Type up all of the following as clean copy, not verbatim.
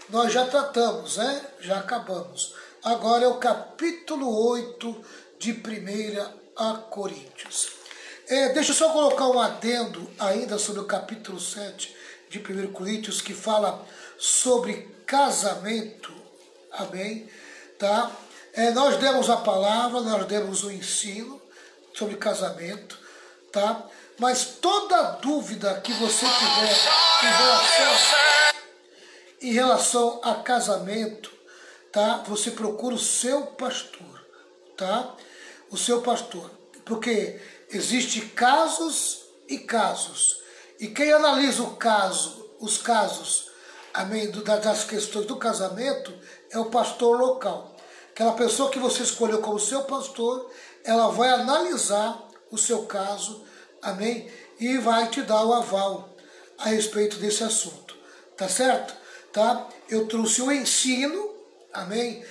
nós já tratamos, né? Já acabamos. Agora é o capítulo 8 de 1 Coríntios. Deixa eu só colocar um adendo ainda sobre o capítulo 7 de 1 Coríntios, que fala sobre casamento. Amém? Tá? Nós demos a palavra, nós demos o ensino sobre casamento, tá? Mas toda dúvida que você tiver em relação a casamento, tá? Você procura o seu pastor, tá? O seu pastor, porque existem casos e casos. E quem analisa os casos, amém, das questões do casamento é o pastor local. Aquela pessoa que você escolheu como seu pastor, ela vai analisar o seu caso, amém, e vai te dar o aval a respeito desse assunto, tá certo? Tá? Eu trouxe o ensino, amém?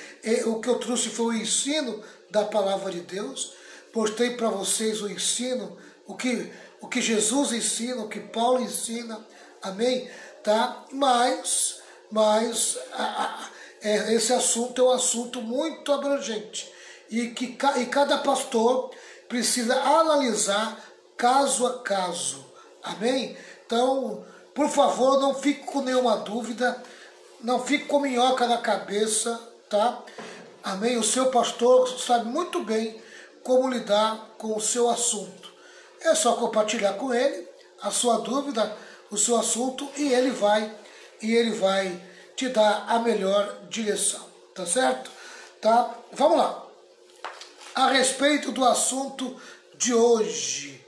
O que eu trouxe foi o ensino da palavra de Deus. Mostrei para vocês o ensino, o que Jesus ensina, o que Paulo ensina, amém? Tá? Mas esse assunto é um assunto muito abrangente e cada pastor precisa analisar caso a caso, amém? Então, por favor, não fique com nenhuma dúvida, não fique com minhoca na cabeça, tá? Amém? O seu pastor sabe muito bem como lidar com o seu assunto. É só compartilhar com ele a sua dúvida, o seu assunto, e ele vai te dar a melhor direção, tá certo? Tá? Vamos lá. A respeito do assunto de hoje.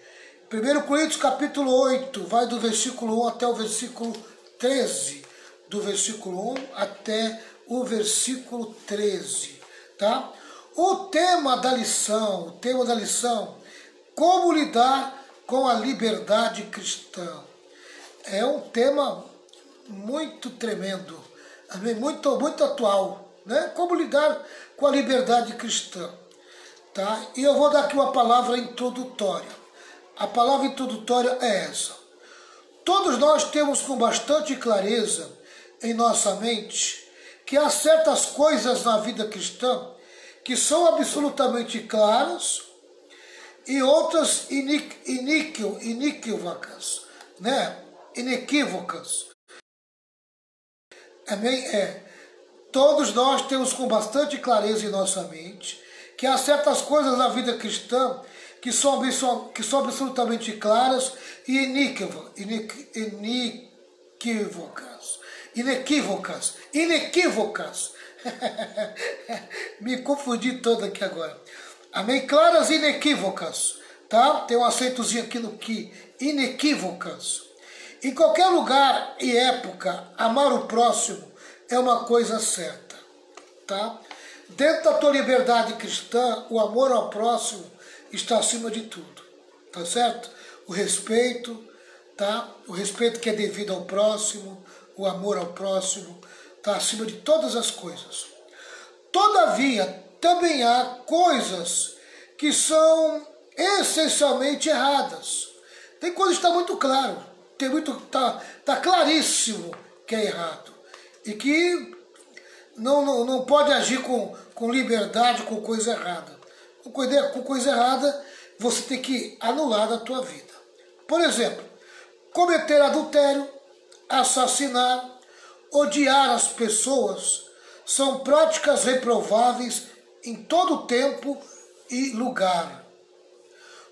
1 Coríntios capítulo 8, vai do versículo 1 até o versículo 13. Do versículo 1 até o versículo 13, tá? O tema da lição, como lidar com a liberdade cristã. É um tema muito tremendo, muito atual, né? Como lidar com a liberdade cristã, tá? E eu vou dar aqui uma palavra introdutória. A palavra introdutória é essa. Todos nós temos com bastante clareza em nossa mente que há certas coisas na vida cristã que são absolutamente claras e outras inequívocas, né? Inequívocas. Amém? Todos nós temos com bastante clareza em nossa mente que há certas coisas na vida cristã que são absolutamente claras e inequívocas. Me confundi todo aqui agora. Amém? Claras e inequívocas, tá? Tem um acentozinho aqui no que. Inequívocas. Em qualquer lugar e época, amar o próximo é uma coisa certa, tá? Dentro da tua liberdade cristã, o amor ao próximo está acima de tudo, tá certo? O respeito, tá? O respeito que é devido ao próximo, o amor ao próximo, está acima de todas as coisas. Todavia, também há coisas que são essencialmente erradas. Tem coisas que está muito claro, tá claríssimo que é errado e que não pode agir com liberdade com coisa errada. Com coisa errada, você tem que anular da tua vida. Por exemplo, cometer adultério, assassinar, odiar as pessoas são práticas reprováveis em todo tempo e lugar.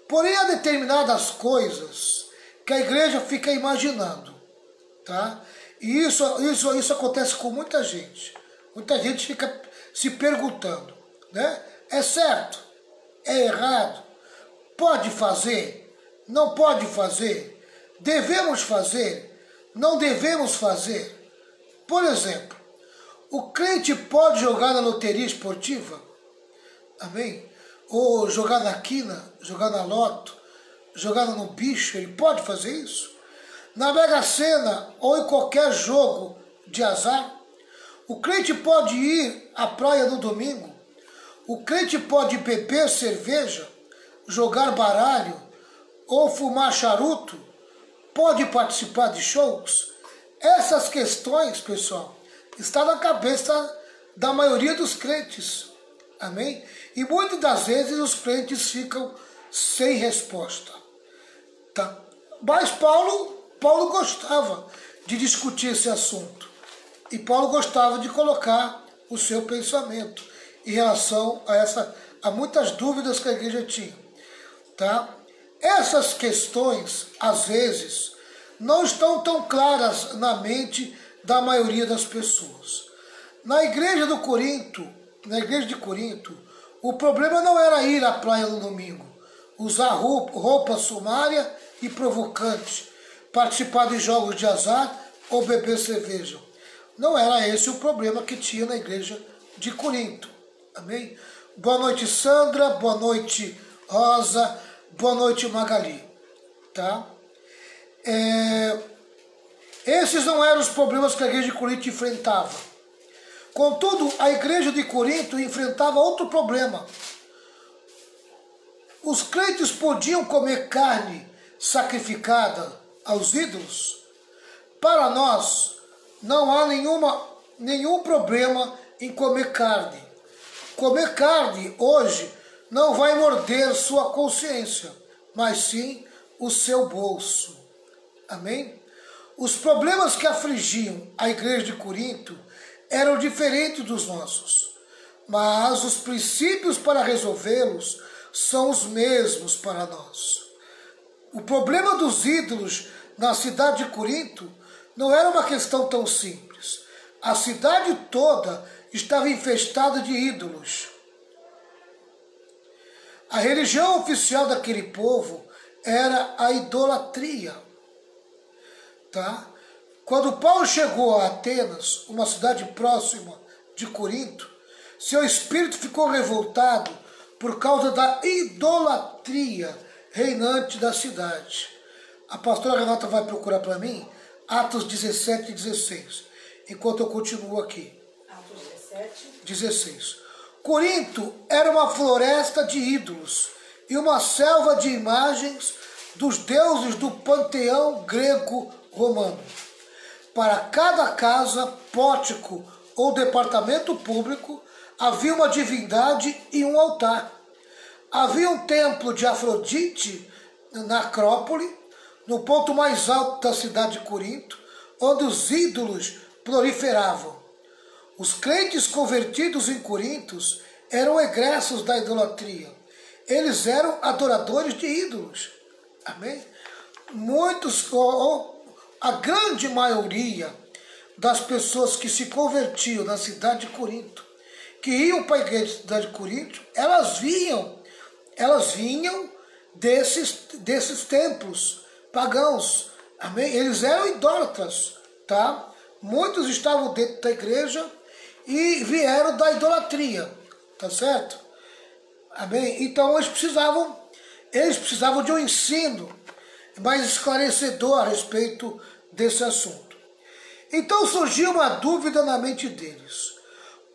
Porém, há determinadas coisas que a igreja fica imaginando, tá? E isso acontece com muita gente. Muita gente fica se perguntando, né? É certo? É errado? Pode fazer? Não pode fazer? Devemos fazer? Não devemos fazer? Por exemplo, o crente pode jogar na loteria esportiva? Amém? Ou jogar na quina, jogar na loto, jogar no bicho, ele pode fazer isso? Na Mega Sena ou em qualquer jogo de azar? O crente pode ir à praia no domingo? O crente pode beber cerveja, jogar baralho ou fumar charuto? Pode participar de shows? Essas questões, pessoal, está na cabeça da maioria dos crentes. Amém? E muitas das vezes os crentes ficam sem resposta. Tá? Mas Paulo gostava de discutir esse assunto. E Paulo gostava de colocar o seu pensamento em relação a muitas dúvidas que a igreja tinha. Tá? Essas questões, às vezes, não estão tão claras na mente da maioria das pessoas. Na igreja de Corinto, o problema não era ir à praia no domingo, usar roupa sumária e provocante, participar de jogos de azar ou beber cerveja. Não era esse o problema que tinha na igreja de Corinto. Amém? Boa noite, Sandra. Boa noite, Rosa. Boa noite, Magali. Tá? Esses não eram os problemas que a igreja de Corinto enfrentava. Contudo, a igreja de Corinto enfrentava outro problema. Os crentes podiam comer carne sacrificada aos ídolos? Para nós, não há nenhum problema em comer carne. Comer carne hoje não vai morder sua consciência, mas sim o seu bolso. Amém? Os problemas que afligiam a igreja de Corinto eram diferentes dos nossos, mas os princípios para resolvê-los são os mesmos para nós. O problema dos ídolos na cidade de Corinto não era uma questão tão simples. A cidade toda estava infestada de ídolos. A religião oficial daquele povo era a idolatria. Tá? Quando Paulo chegou a Atenas, uma cidade próxima de Corinto, seu espírito ficou revoltado por causa da idolatria reinante da cidade. A pastora Renata vai procurar para mim Atos 17 e 16, enquanto eu continuo aqui. Atos 17. 16. Corinto era uma floresta de ídolos e uma selva de imagens dos deuses do panteão grego-romano. Para cada casa, pórtico ou departamento público, havia uma divindade e um altar. Havia um templo de Afrodite na Acrópole, no ponto mais alto da cidade de Corinto, onde os ídolos proliferavam. Os crentes convertidos em Corinto eram egressos da idolatria. Eles eram adoradores de ídolos. Amém? A grande maioria das pessoas que se convertiam na cidade de Corinto, que iam para a igreja da cidade de Corinto, elas vinham desses templos pagãos. Amém? Eles eram idólatras, tá? Muitos estavam dentro da igreja e vieram da idolatria, tá certo? Amém? Então eles precisavam de um ensino mais esclarecedor a respeito desse assunto. Então surgiu uma dúvida na mente deles.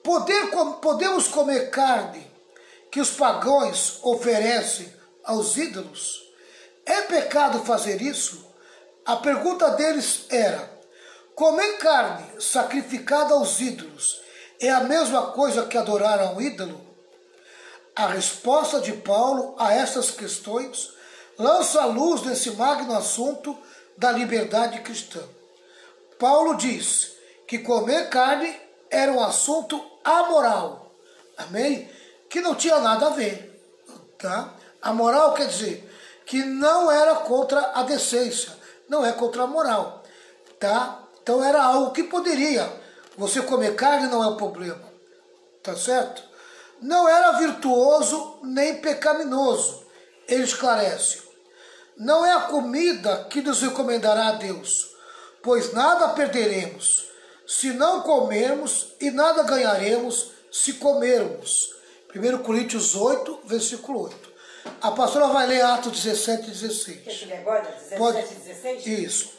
Podemos comer carne que os pagãos oferecem aos ídolos? É pecado fazer isso? A pergunta deles era: comer carne sacrificada aos ídolos é a mesma coisa que adorar a um ídolo? A resposta de Paulo a essas questões lança luz nesse magno assunto da liberdade cristã. Paulo diz que comer carne era um assunto amoral, amém? Que não tinha nada a ver, tá? Amoral quer dizer que não era contra a decência, não é contra a moral, tá? Então era algo que poderia, você comer carne não é o problema, tá certo? Não era virtuoso nem pecaminoso, ele esclarece. Não é a comida que nos recomendará a Deus, pois nada perderemos se não comermos e nada ganharemos se comermos. 1 Coríntios 8, versículo 8. A pastora vai ler Atos 17 e 16. Quer que ler agora? 17 e 16? Isso.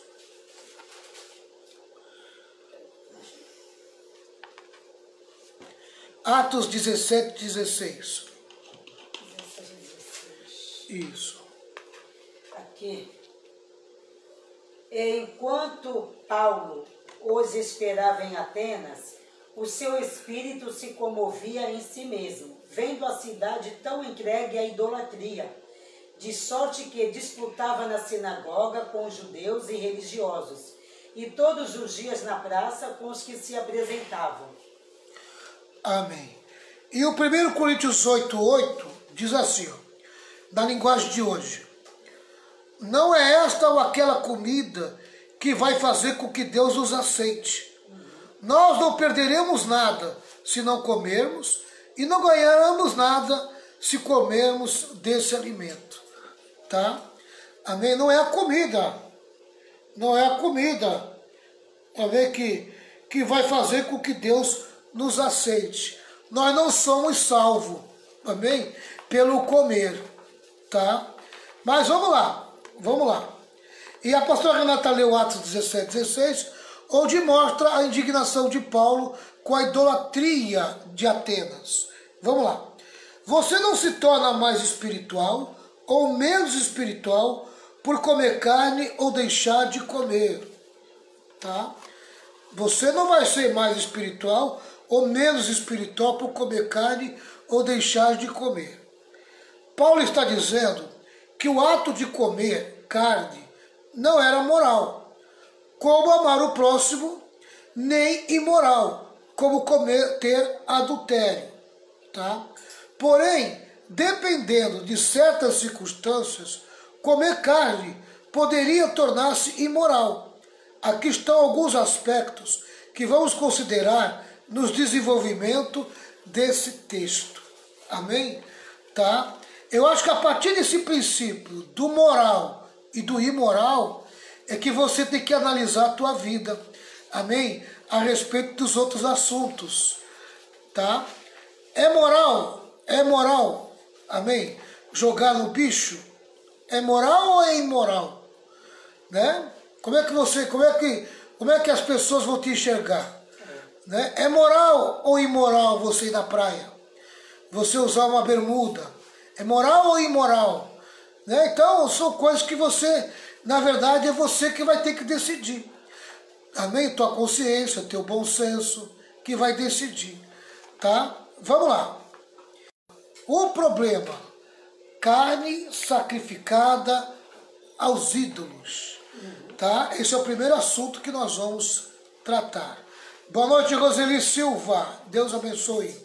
Atos 17 e 16. 17 e 16. Isso. Aqui. Enquanto Paulo os esperava em Atenas, o seu espírito se comovia em si mesmo, vendo a cidade tão entregue à idolatria, de sorte que disputava na sinagoga com os judeus e religiosos, e todos os dias na praça com os que se apresentavam. Amém. E o 1 Coríntios 8:8 diz assim, ó, na linguagem de hoje: não é esta ou aquela comida que vai fazer com que Deus nos aceite. Nós não perderemos nada se não comermos, e não ganharemos nada se comermos desse alimento. Tá? Amém? Não é a comida. Não é a comida. Amém? Que vai fazer com que Deus nos aceite. Nós não somos salvos. Amém? Pelo comer. Tá? Mas vamos lá. Vamos lá. E a pastora Renata leu Atos 17:16, onde mostra a indignação de Paulo com a idolatria de Atenas. Vamos lá. Você não se torna mais espiritual ou menos espiritual por comer carne ou deixar de comer. Tá? Você não vai ser mais espiritual ou menos espiritual por comer carne ou deixar de comer. Paulo está dizendo que o ato de comer carne não era moral, como amar o próximo, nem imoral, como cometer adultério. Tá? Porém, dependendo de certas circunstâncias, comer carne poderia tornar-se imoral. Aqui estão alguns aspectos que vamos considerar no desenvolvimento desse texto. Amém? Tá? Eu acho que a partir desse princípio do moral e do imoral é que você tem que analisar a tua vida. Amém? A respeito dos outros assuntos. Tá? É moral? É moral. Amém? Jogar no bicho? É moral ou é imoral? Né? Como é que as pessoas vão te enxergar? Né? É moral ou imoral você ir na praia? Você usar uma bermuda? É moral ou imoral? Né? Então, são coisas que você, na verdade, é você que vai ter que decidir. Amém? Tua consciência, teu bom senso, que vai decidir. Tá? Vamos lá. O problema: carne sacrificada aos ídolos. Tá? Esse é o primeiro assunto que nós vamos tratar. Boa noite, Roseli Silva. Deus abençoe.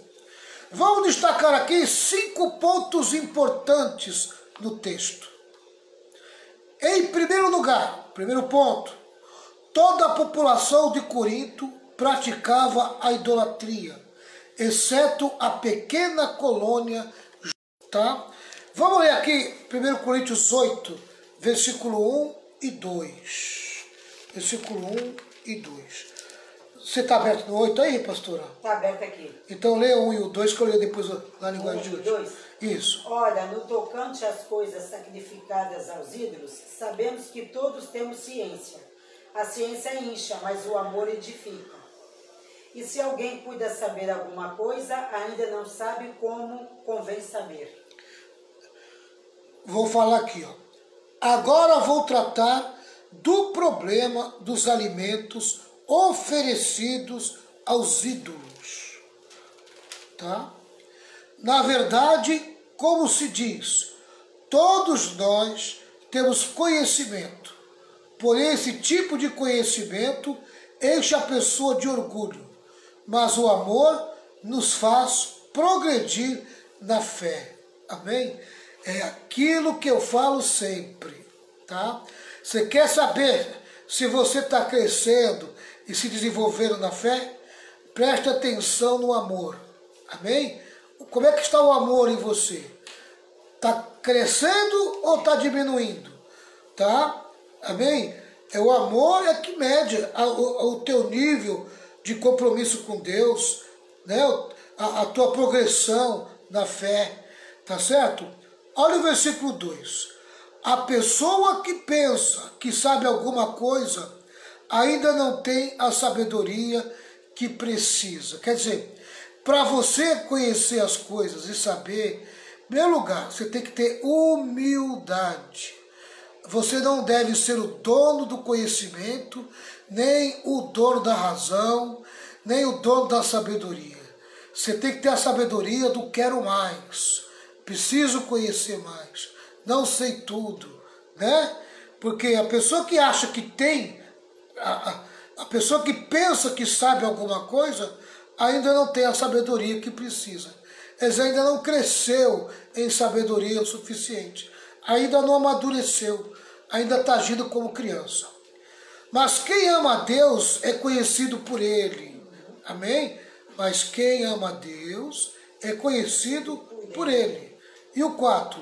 Vamos destacar aqui 5 pontos importantes no texto. Em primeiro lugar, primeiro ponto: toda a população de Corinto praticava a idolatria, exceto a pequena colônia. Tá? Vamos ler aqui 1 Coríntios 8, versículo 1 e 2. Versículo 1 e 2. Você está aberto no 8 aí, pastora? Está aberto aqui. Então lê o 1 e o 2, que eu leio depois na linguagem de hoje. 2. Isso. Ora, no tocante às coisas sacrificadas aos ídolos, sabemos que todos temos ciência. A ciência incha, mas o amor edifica. E se alguém cuida saber alguma coisa, ainda não sabe como convém saber. Vou falar aqui, ó. Agora vou tratar do problema dos alimentos oferecidos aos ídolos. Tá? Na verdade, como se diz, todos nós temos conhecimento. Porém, esse tipo de conhecimento enche a pessoa de orgulho. Mas o amor nos faz progredir na fé. Amém? É aquilo que eu falo sempre. Tá? Você quer saber se você está crescendo e se desenvolvendo na fé? Preste atenção no amor. Amém? Como é que está o amor em você? Está crescendo ou está diminuindo? Tá? Amém? O amor é que mede o teu nível de compromisso com Deus, né? A tua progressão na fé. Tá certo? Olha o versículo 2. A pessoa que pensa que sabe alguma coisa ainda não tem a sabedoria que precisa. Quer dizer, para você conhecer as coisas e saber, em primeiro lugar, você tem que ter humildade. Você não deve ser o dono do conhecimento, nem o dono da razão, nem o dono da sabedoria. Você tem que ter a sabedoria do quero mais, preciso conhecer mais, não sei tudo, né? Porque a pessoa que acha que tem, a pessoa que pensa que sabe alguma coisa, ainda não tem a sabedoria que precisa. Ele ainda não cresceu em sabedoria o suficiente, ainda não amadureceu, ainda está agindo como criança. Mas quem ama a Deus é conhecido por Ele. Amém? Mas quem ama a Deus é conhecido por Ele. E o 4.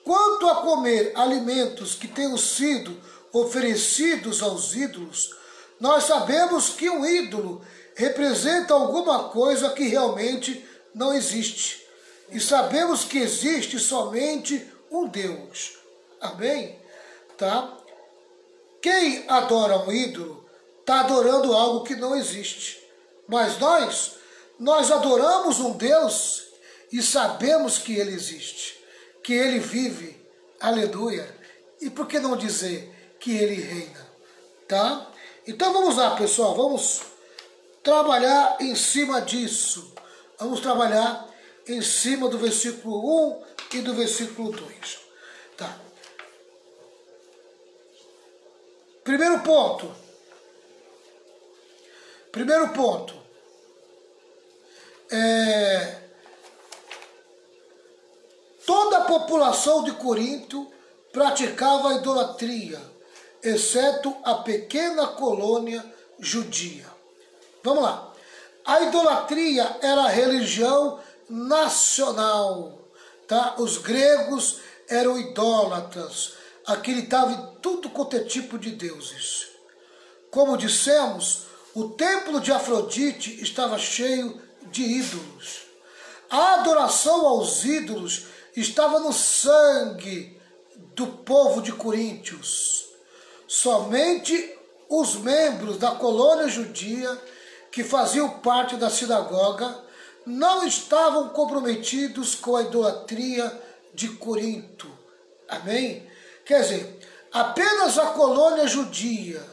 Quanto a comer alimentos que tenham sido oferecidos aos ídolos, nós sabemos que um ídolo representa alguma coisa que realmente não existe. E sabemos que existe somente um Deus. Amém? Tá? Quem adora um ídolo está adorando algo que não existe. Mas nós adoramos um Deus e sabemos que Ele existe, que Ele vive, aleluia. E por que não dizer que Ele reina? Tá? Então vamos lá, pessoal, vamos trabalhar em cima disso. Vamos trabalhar em cima do versículo 1 e do versículo 2. Tá? Primeiro ponto. Toda a população de Corinto praticava a idolatria, exceto a pequena colônia judia. Vamos lá. A idolatria era a religião nacional. Tá? Os gregos eram idólatras, acreditavam em tudo quanto é tipo de deuses. Como dissemos, o templo de Afrodite estava cheio de ídolos. A adoração aos ídolos estava no sangue do povo de Coríntios. Somente os membros da colônia judia que faziam parte da sinagoga não estavam comprometidos com a idolatria de Corinto. Amém? Quer dizer, apenas a colônia judia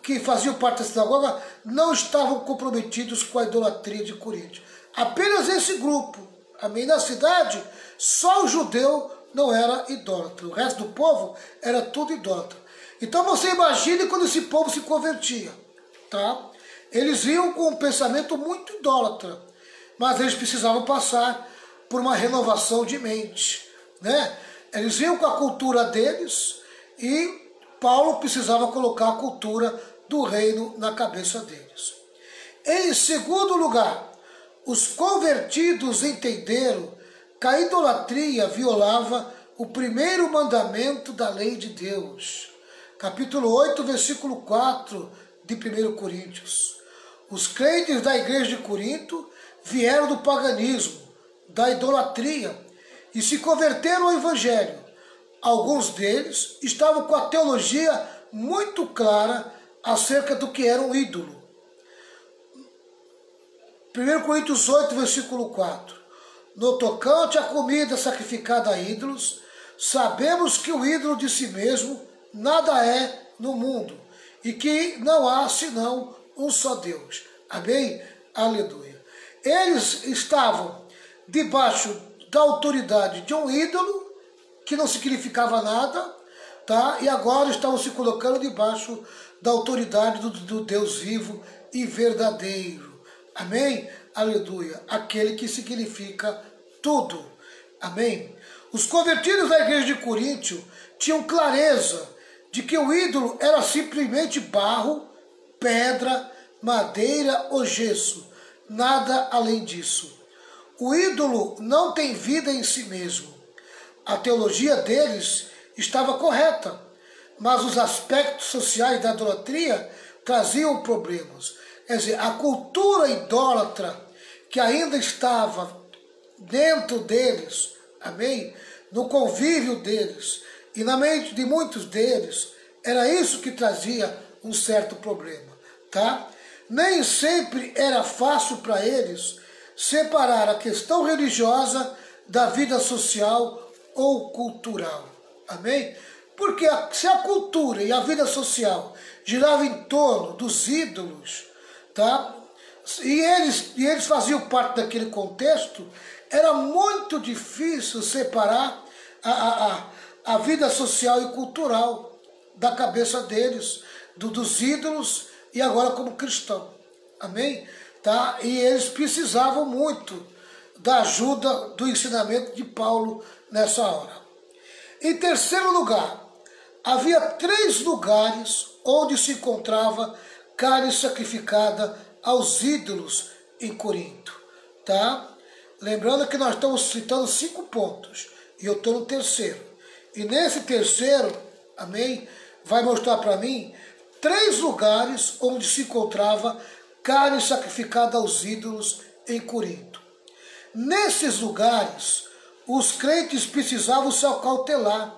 que faziam parte da sinagoga não estavam comprometidos com a idolatria de Corinto. Apenas esse grupo. Amém? Na cidade, só o judeu não era idólatra. O resto do povo era tudo idólatra. Então você imagine quando esse povo se convertia. Tá? Eles iam com um pensamento muito idólatra, mas eles precisavam passar por uma renovação de mente, né? Eles iam com a cultura deles e Paulo precisava colocar a cultura do reino na cabeça deles. Em segundo lugar, os convertidos entenderam que a idolatria violava o primeiro mandamento da lei de Deus. Capítulo 8, versículo 4 de 1 Coríntios. Os crentes da igreja de Corinto vieram do paganismo, da idolatria, e se converteram ao evangelho. Alguns deles estavam com a teologia muito clara acerca do que era um ídolo. 1 Coríntios 8, versículo 4. No tocante à comida sacrificada a ídolos, sabemos que o ídolo de si mesmo nada é no mundo, e que não há senão um só Deus. Amém? Aleluia. Eles estavam debaixo da autoridade de um ídolo que não significava nada, tá? E agora estavam se colocando debaixo da autoridade do Deus vivo e verdadeiro. Amém? Aleluia. Aquele que significa tudo. Amém? Os convertidos da igreja de Corinto tinham clareza de que o ídolo era simplesmente barro, pedra, madeira ou gesso, nada além disso. O ídolo não tem vida em si mesmo. A teologia deles estava correta, mas os aspectos sociais da idolatria traziam problemas. Quer dizer, a cultura idólatra que ainda estava dentro deles, amém? No convívio deles e na mente de muitos deles, era isso que trazia um certo problema, tá? Nem sempre era fácil para eles separar a questão religiosa da vida social ou cultural, amém? Porque se a cultura e a vida social giravam em torno dos ídolos, tá? E eles faziam parte daquele contexto, era muito difícil separar a vida social e cultural da cabeça deles, dos ídolos e agora como cristão. Amém? Tá? E eles precisavam muito da ajuda do ensinamento de Paulo nessa hora. Em terceiro lugar, havia 3 lugares onde se encontrava carne sacrificada aos ídolos em Corinto. Tá? Lembrando que nós estamos citando 5 pontos, e eu estou no terceiro. E nesse terceiro, amém, vai mostrar para mim 3 lugares onde se encontrava carne sacrificada aos ídolos em Corinto. Nesses lugares, os crentes precisavam se acautelar.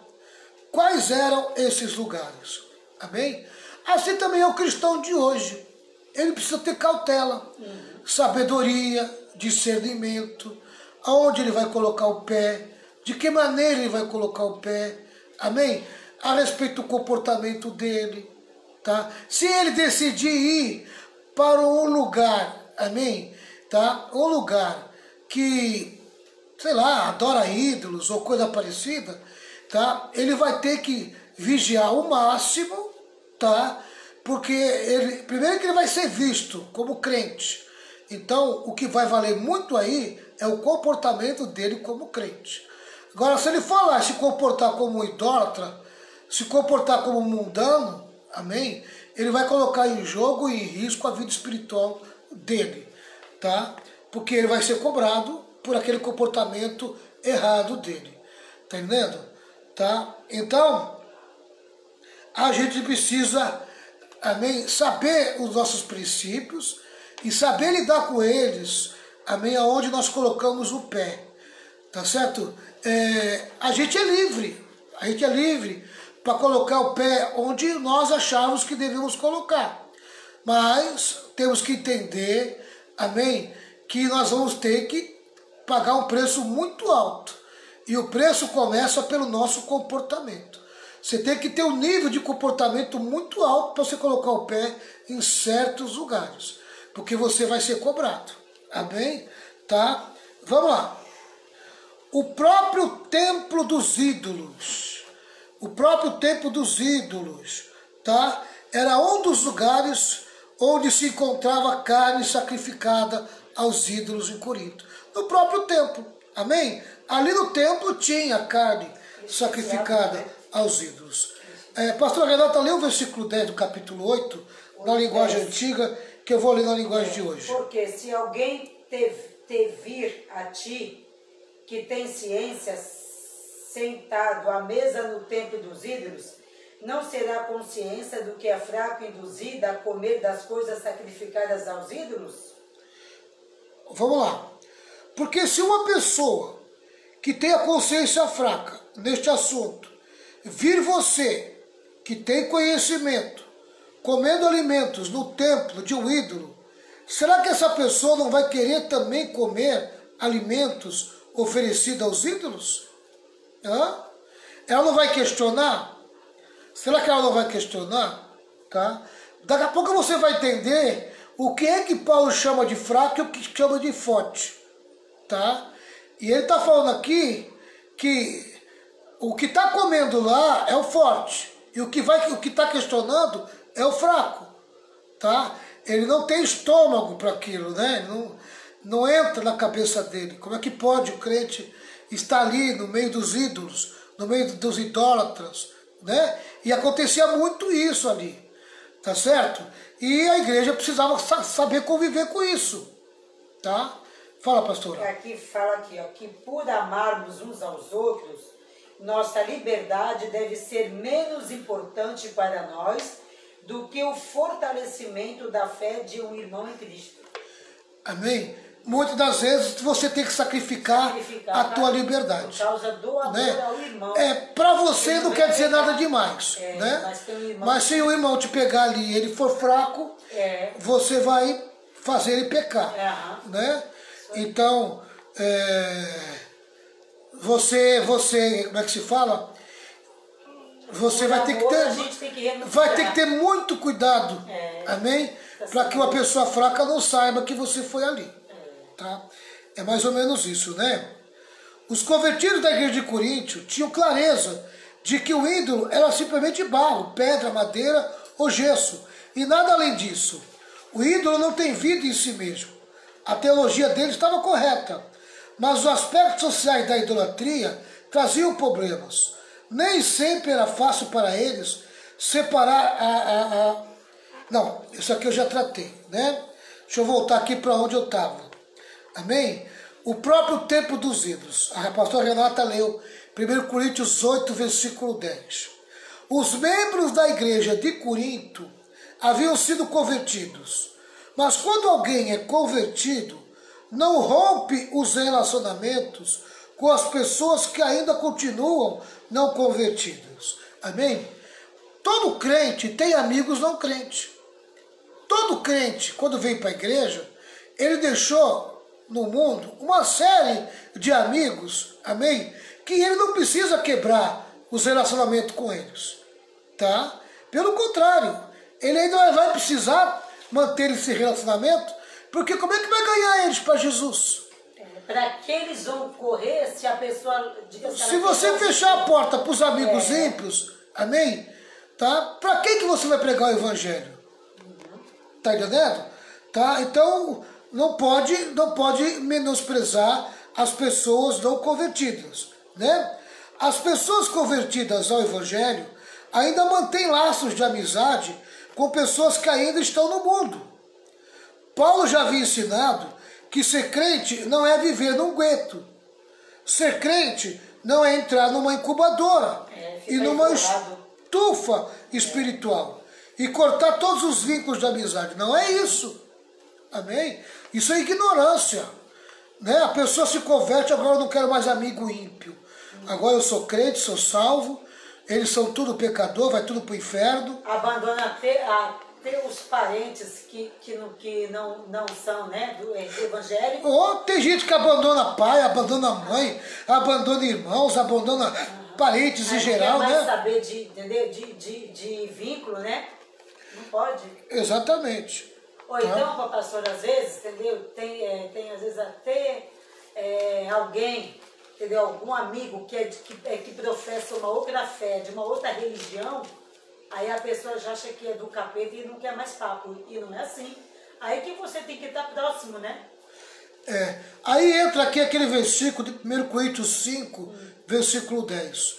Quais eram esses lugares? Amém? Assim também é o cristão de hoje. Ele precisa ter cautela, sabedoria, discernimento, aonde ele vai colocar o pé, de que maneira ele vai colocar o pé, amém? A respeito do comportamento dele, tá? Se ele decidir ir para um lugar, amém? Tá? Um lugar que, sei lá, adora ídolos ou coisa parecida, tá? Ele vai ter que vigiar o máximo, tá? Porque primeiro que ele vai ser visto como crente. Então, o que vai valer muito aí é o comportamento dele como crente. Agora, se ele for lá se comportar como um idólatra, se comportar como um mundano, amém? Ele vai colocar em jogo e em risco a vida espiritual dele, tá? Porque ele vai ser cobrado por aquele comportamento errado dele. Tá entendendo? Tá? Então, a gente precisa, amém, saber os nossos princípios e saber lidar com eles, amém, aonde nós colocamos o pé, tá certo? A gente é livre para colocar o pé onde nós achamos que devemos colocar, mas temos que entender, amém, que nós vamos ter que pagar um preço muito alto, e o preço começa pelo nosso comportamento. Você tem que ter um nível de comportamento muito alto para você colocar o pé em certos lugares, porque você vai ser cobrado. Amém? Tá? Vamos lá. O próprio templo dos ídolos. O próprio templo dos ídolos, tá? Era um dos lugares onde se encontrava carne sacrificada aos ídolos em Corinto. No próprio templo. Amém? Ali no templo tinha carne sacrificada aos ídolos. Pastor Renata, lê o versículo 10 do capítulo 8, na linguagem antiga, que eu vou ler na linguagem de hoje. Porque se alguém te vir a ti, que tem ciência, sentado à mesa no templo dos ídolos, não será consciência do que é fraco induzida a comer das coisas sacrificadas aos ídolos? Vamos lá. Porque se uma pessoa que tem a consciência fraca neste assunto, vir você, que tem conhecimento, comendo alimentos no templo de um ídolo, será que essa pessoa não vai querer também comer alimentos oferecidos aos ídolos? Ela não vai questionar? Será que ela não vai questionar? Tá? Daqui a pouco você vai entender o que é que Paulo chama de fraco e o que chama de forte. Tá? E ele está falando aqui que o que está comendo lá é o forte. E o que está questionando é o fraco. Tá? Ele não tem estômago para aquilo, né? Não entra na cabeça dele. Como é que pode o crente estar ali no meio dos ídolos, no meio dos idólatras, né? E acontecia muito isso ali, tá certo? E a igreja precisava saber conviver com isso, tá? Fala, pastora. Aqui fala aqui, ó, que por amarmos uns aos outros, nossa liberdade deve ser menos importante para nós do que o fortalecimento da fé de um irmão em Cristo. Amém? Muitas das vezes você tem que sacrificar a tua liberdade. Por causa do amor, né, ao irmão. Para você não quer dizer nada demais. Né? Mas se o irmão te pegar ali e ele for fraco, você vai fazer ele pecar. Né? Então, você, como é que se fala? você Por vai ter que amor, ter, a gente tem que renunciar. vai ter que ter muito cuidado, amém? Tá Para que uma pessoa fraca não saiba que você foi ali, tá? É mais ou menos isso, né? Os convertidos da igreja de Coríntio tinham clareza de que o ídolo era simplesmente barro, pedra, madeira ou gesso, e nada além disso. O ídolo não tem vida em si mesmo. A teologia deles estava correta, mas os aspectos sociais da idolatria traziam problemas. Nem sempre era fácil para eles separar Não, isso aqui eu já tratei, né? Deixa eu voltar aqui para onde eu estava. Amém? O próprio templo dos ídolos. A pastora Renata leu 1 Coríntios 8, versículo 10. Os membros da igreja de Corinto haviam sido convertidos. Mas quando alguém é convertido, não rompe os relacionamentos com as pessoas que ainda continuam não convertidas. Amém? Todo crente tem amigos não crentes. Todo crente, quando vem para a igreja, ele deixou no mundo uma série de amigos, amém? Que ele não precisa quebrar os relacionamentos com eles, tá? Pelo contrário, ele ainda vai precisar manter esse relacionamento, porque como é que vai ganhar eles para Jesus? Para que eles vão correr se a pessoa... Se você fechar a porta para os amigos ímpios, amém? Tá? Para que você vai pregar o evangelho? Tá entendendo? Tá? Então, não pode menosprezar as pessoas não convertidas, né? As pessoas convertidas ao evangelho ainda mantêm laços de amizade com pessoas que ainda estão no mundo. Paulo já havia ensinado que ser crente não é viver num gueto. Ser crente não é entrar numa incubadora e numa estufa espiritual e cortar todos os vínculos de amizade. Não é isso. Amém? Isso é ignorância. Né? A pessoa se converte, agora eu não quero mais amigo ímpio. Agora eu sou crente, sou salvo, eles são tudo pecador, vai tudo para o inferno. Abandona até os parentes que não são, né, do evangélico. Ou tem gente que abandona pai, abandona mãe, abandona irmãos, abandona parentes em geral, não quer mais né? saber de vínculo, né? Não pode. Exatamente. Ou então, pastor, às vezes, entendeu? Tem às vezes até alguém, entendeu? Algum amigo que professa uma outra fé, de uma outra religião, aí a pessoa já acha que é do capeta e não quer mais papo. E não é assim. Aí que você tem que estar próximo, né? Aí entra aqui aquele versículo de 1 Coríntios 5, versículo 10.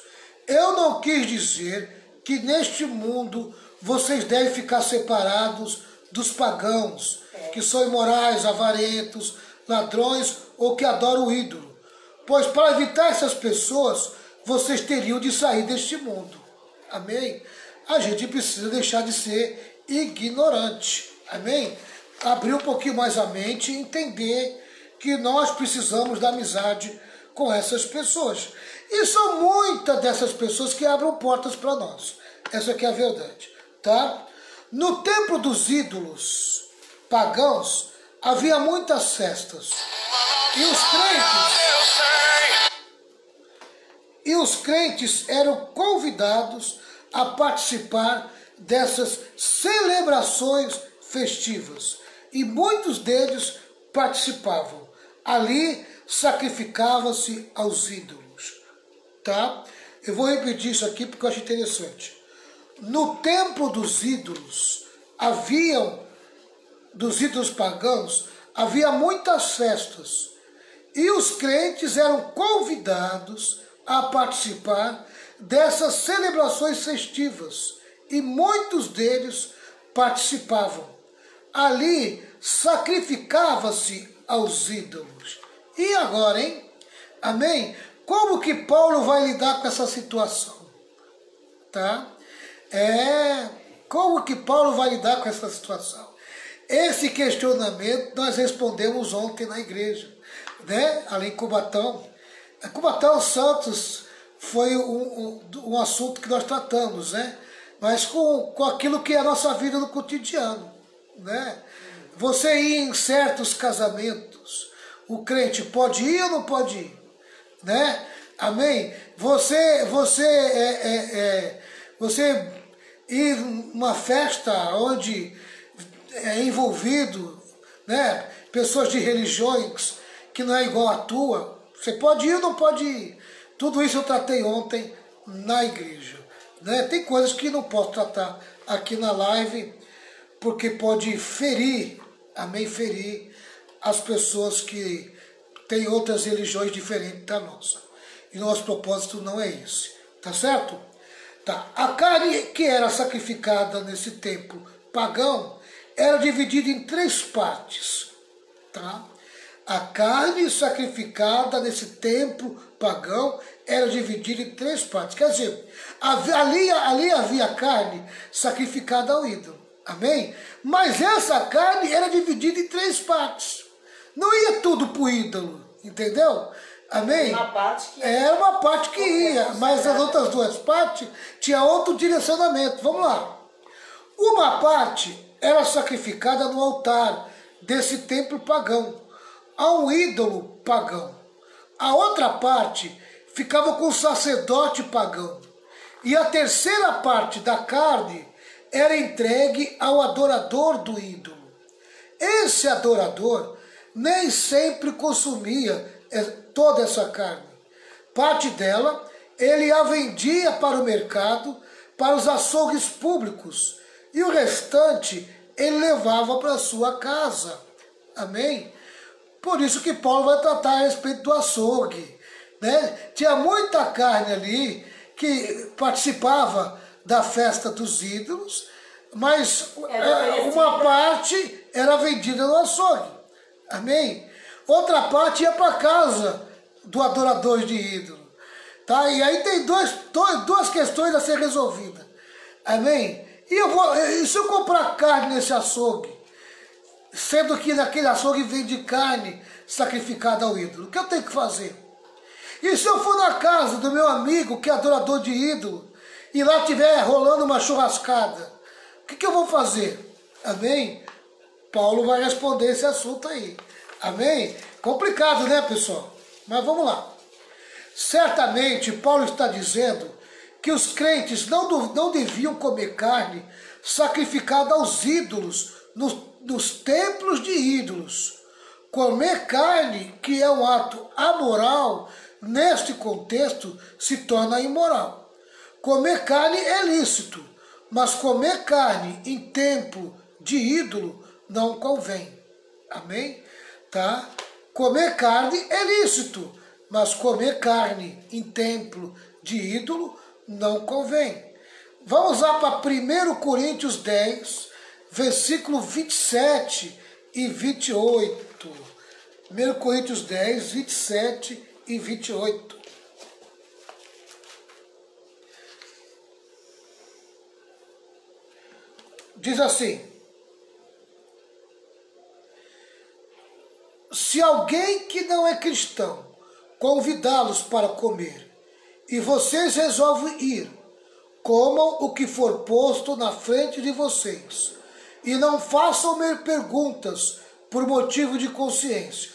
Eu não quis dizer que neste mundo vocês devem ficar separados dos pagãos, que são imorais, avarentos, ladrões ou que adoram o ídolo. Pois para evitar essas pessoas, vocês teriam de sair deste mundo. Amém? A gente precisa deixar de ser ignorante. Amém? Abrir um pouquinho mais a mente e entender que nós precisamos da amizade com essas pessoas. E são muitas dessas pessoas que abrem portas para nós. Essa aqui é a verdade. Tá? No templo dos ídolos pagãos, havia muitas festas. E os crentes eram convidados a participar dessas celebrações festivas. E muitos deles participavam. Ali sacrificava-se aos ídolos. Tá? Eu vou repetir isso aqui porque eu acho interessante. No templo dos ídolos dos ídolos pagãos, havia muitas festas. E os crentes eram convidados a participar dessas celebrações festivas. E muitos deles participavam. Ali sacrificava-se aos ídolos. E agora, hein? Amém? Como que Paulo vai lidar com essa situação? Tá? Como que Paulo vai lidar com essa situação? Esse questionamento nós respondemos ontem na igreja, né? Ali em Cubatão. Cubatão Santos foi um assunto que nós tratamos, né? Mas com aquilo que é a nossa vida no cotidiano, né? Você ir em certos casamentos, o crente pode ir ou não pode ir, né? Amém? Você Você ir numa festa onde é envolvido, né, pessoas de religiões que não é igual à tua, você pode ir ou não pode ir. Tudo isso eu tratei ontem na igreja. Né? Tem coisas que não posso tratar aqui na live, porque pode ferir, amém, ferir as pessoas que têm outras religiões diferentes da nossa. E nosso propósito não é esse, tá certo? Tá. A carne que era sacrificada nesse templo pagão era dividida em 3 partes, tá? A carne sacrificada nesse templo pagão era dividida em 3 partes. Quer dizer, ali havia carne sacrificada ao ídolo. Amém? Mas essa carne era dividida em 3 partes. Não ia tudo para o ídolo, entendeu? Amém? Era uma parte que ia, mas as outras 2 partes tinha outro direcionamento. Vamos lá. Uma parte era sacrificada no altar desse templo pagão, a um ídolo pagão. A outra parte ficava com o sacerdote pagão. E a terceira parte da carne era entregue ao adorador do ídolo. Esse adorador nem sempre consumia toda essa carne. Parte dela ele a vendia para o mercado, para os açougues públicos, e o restante ele levava para a sua casa. Amém? Por isso que Paulo vai tratar a respeito do açougue. Né? Tinha muita carne ali que participava da festa dos ídolos, mas uma parte era vendida no açougue. Amém? Outra parte ia para casa do adorador de ídolo. Tá? E aí tem duas questões a ser resolvidas. Amém? E se eu comprar carne nesse açougue, sendo que naquele açougue vende carne sacrificada ao ídolo, o que eu tenho que fazer? E se eu for na casa do meu amigo que é adorador de ídolo, e lá estiver rolando uma churrascada, o que eu vou fazer? Amém? Paulo vai responder esse assunto aí. Amém? Complicado, né, pessoal? Mas vamos lá. Certamente, Paulo está dizendo que os crentes não deviam comer carne sacrificada aos ídolos nos templos de ídolos. Comer carne, que é um ato amoral, neste contexto se torna imoral. Comer carne é lícito, mas comer carne em templo de ídolo não convém. Amém? Tá? Comer carne é lícito, mas comer carne em templo de ídolo não convém. Vamos lá para 1 Coríntios 10, versículo 27 e 28. 1 Coríntios 10, 27 e 28. Diz assim: se alguém que não é cristão convidá-los para comer, e vocês resolvem ir, comam o que for posto na frente de vocês, e não façam-me perguntas por motivo de consciência.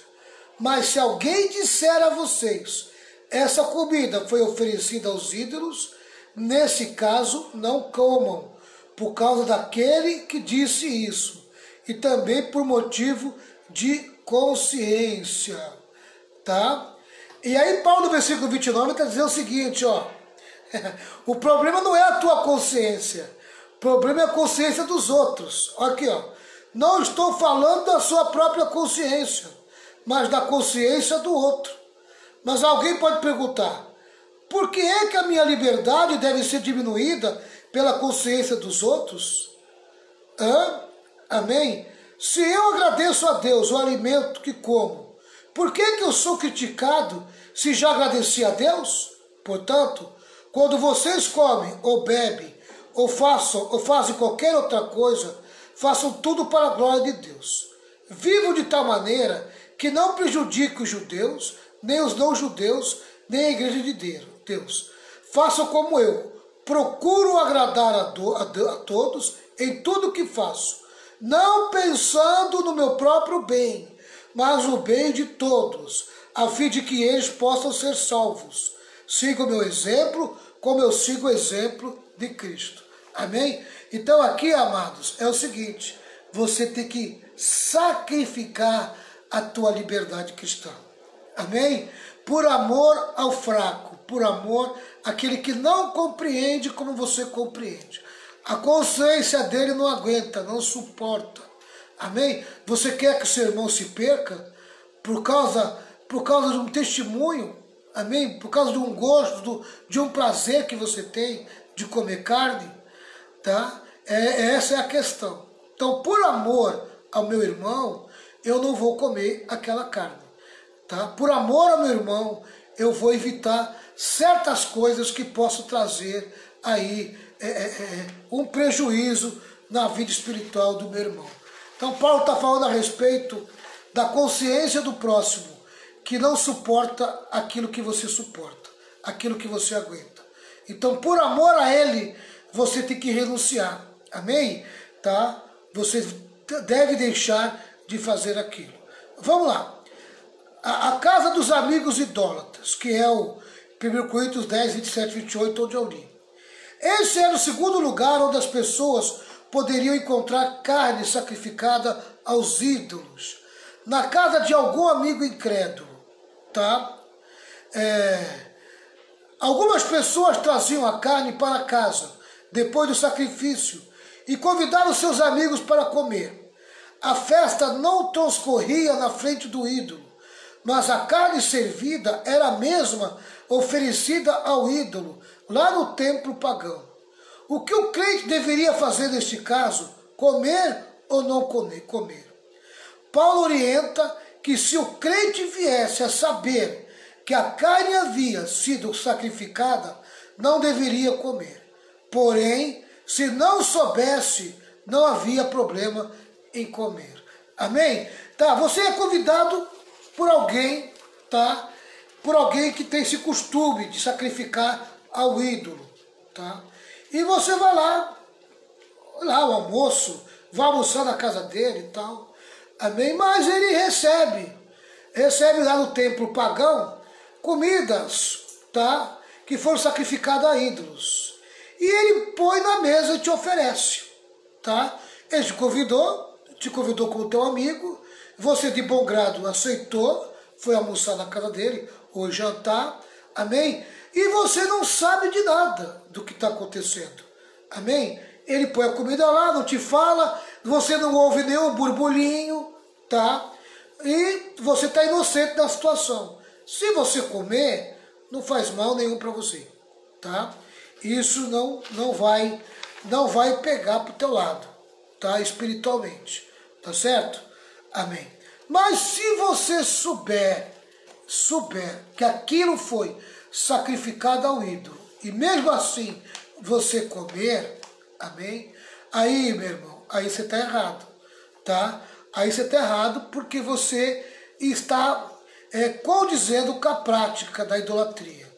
Mas se alguém disser a vocês, essa comida foi oferecida aos ídolos, nesse caso não comam, por causa daquele que disse isso, e também por motivo de consciência. Tá? E aí Paulo, no versículo 29, está dizendo o seguinte, ó. O problema não é a tua consciência, o problema é a consciência dos outros. Aqui, ó. Não estou falando da sua própria consciência, mas da consciência do outro. Mas alguém pode perguntar, por que é que a minha liberdade deve ser diminuída pela consciência dos outros? Amém? Se eu agradeço a Deus o alimento que como, por que eu sou criticado se já agradeci a Deus? Portanto, quando vocês comem ou bebem ou fazem qualquer outra coisa, façam tudo para a glória de Deus. Vivam de tal maneira que não prejudique os judeus, nem os não-judeus, nem a igreja de Deus. Façam como eu. Procuro agradar a todos em tudo que faço, não pensando no meu próprio bem, mas no bem de todos, a fim de que eles possam ser salvos. Siga o meu exemplo, como eu sigo o exemplo de Cristo. Amém? Então aqui, amados, é o seguinte, você tem que sacrificar a tua liberdade cristã. Amém? Por amor ao fraco, por amor àquele que não compreende como você compreende. A consciência dele não aguenta, não suporta. Amém? Você quer que o seu irmão se perca por causa de um testemunho? Amém? Por causa de um gosto, de um prazer que você tem de comer carne? Tá? Essa é a questão. Então, por amor ao meu irmão, eu não vou comer aquela carne. Tá? Por amor ao meu irmão, eu vou evitar certas coisas que possam trazer aí um prejuízo na vida espiritual do meu irmão. Então Paulo está falando a respeito da consciência do próximo, que não suporta aquilo que você suporta, aquilo que você aguenta. Então, por amor a ele, você tem que renunciar. Amém? Tá? Você deve deixar de fazer aquilo. Vamos lá. A casa dos amigos idólatras, que é o 1 Coríntios 10, 27, 28, onde eu li. Esse era o segundo lugar onde as pessoas poderiam encontrar carne sacrificada aos ídolos. Na casa de algum amigo incrédulo. Tá? Algumas pessoas traziam a carne para casa, depois do sacrifício, e convidavam seus amigos para comer. A festa não transcorria na frente do ídolo, mas a carne servida era a mesma oferecida ao ídolo, lá no templo pagão. O que o crente deveria fazer neste caso? Comer ou não comer? Paulo orienta que se o crente viesse a saber que a carne havia sido sacrificada, não deveria comer. Porém, se não soubesse, não havia problema em comer. Amém? Tá, você é convidado por alguém, tá? Por alguém que tem esse costume de sacrificar ao ídolo, tá? E você vai lá o almoço, vai almoçar na casa dele e tal. Amém? Mas ele recebe lá no templo pagão comidas, tá? Que foram sacrificadas a ídolos. E ele põe na mesa e te oferece, tá? Ele te convidou como teu amigo, você de bom grado aceitou, foi almoçar na casa dele, ou jantar, amém? E você não sabe de nada do que está acontecendo, amém? Ele põe a comida lá, não te fala, você não ouve nenhum burburinho, tá? E você está inocente da situação. Se você comer, não faz mal nenhum para você, tá? Isso não vai pegar para o teu lado, tá? Espiritualmente, tá certo? Amém. Mas se você souber que aquilo foi sacrificado ao ídolo, e mesmo assim você comer, amém? Aí, meu irmão, aí você está errado, tá? Aí você está errado porque você está condizendo com a prática da idolatria,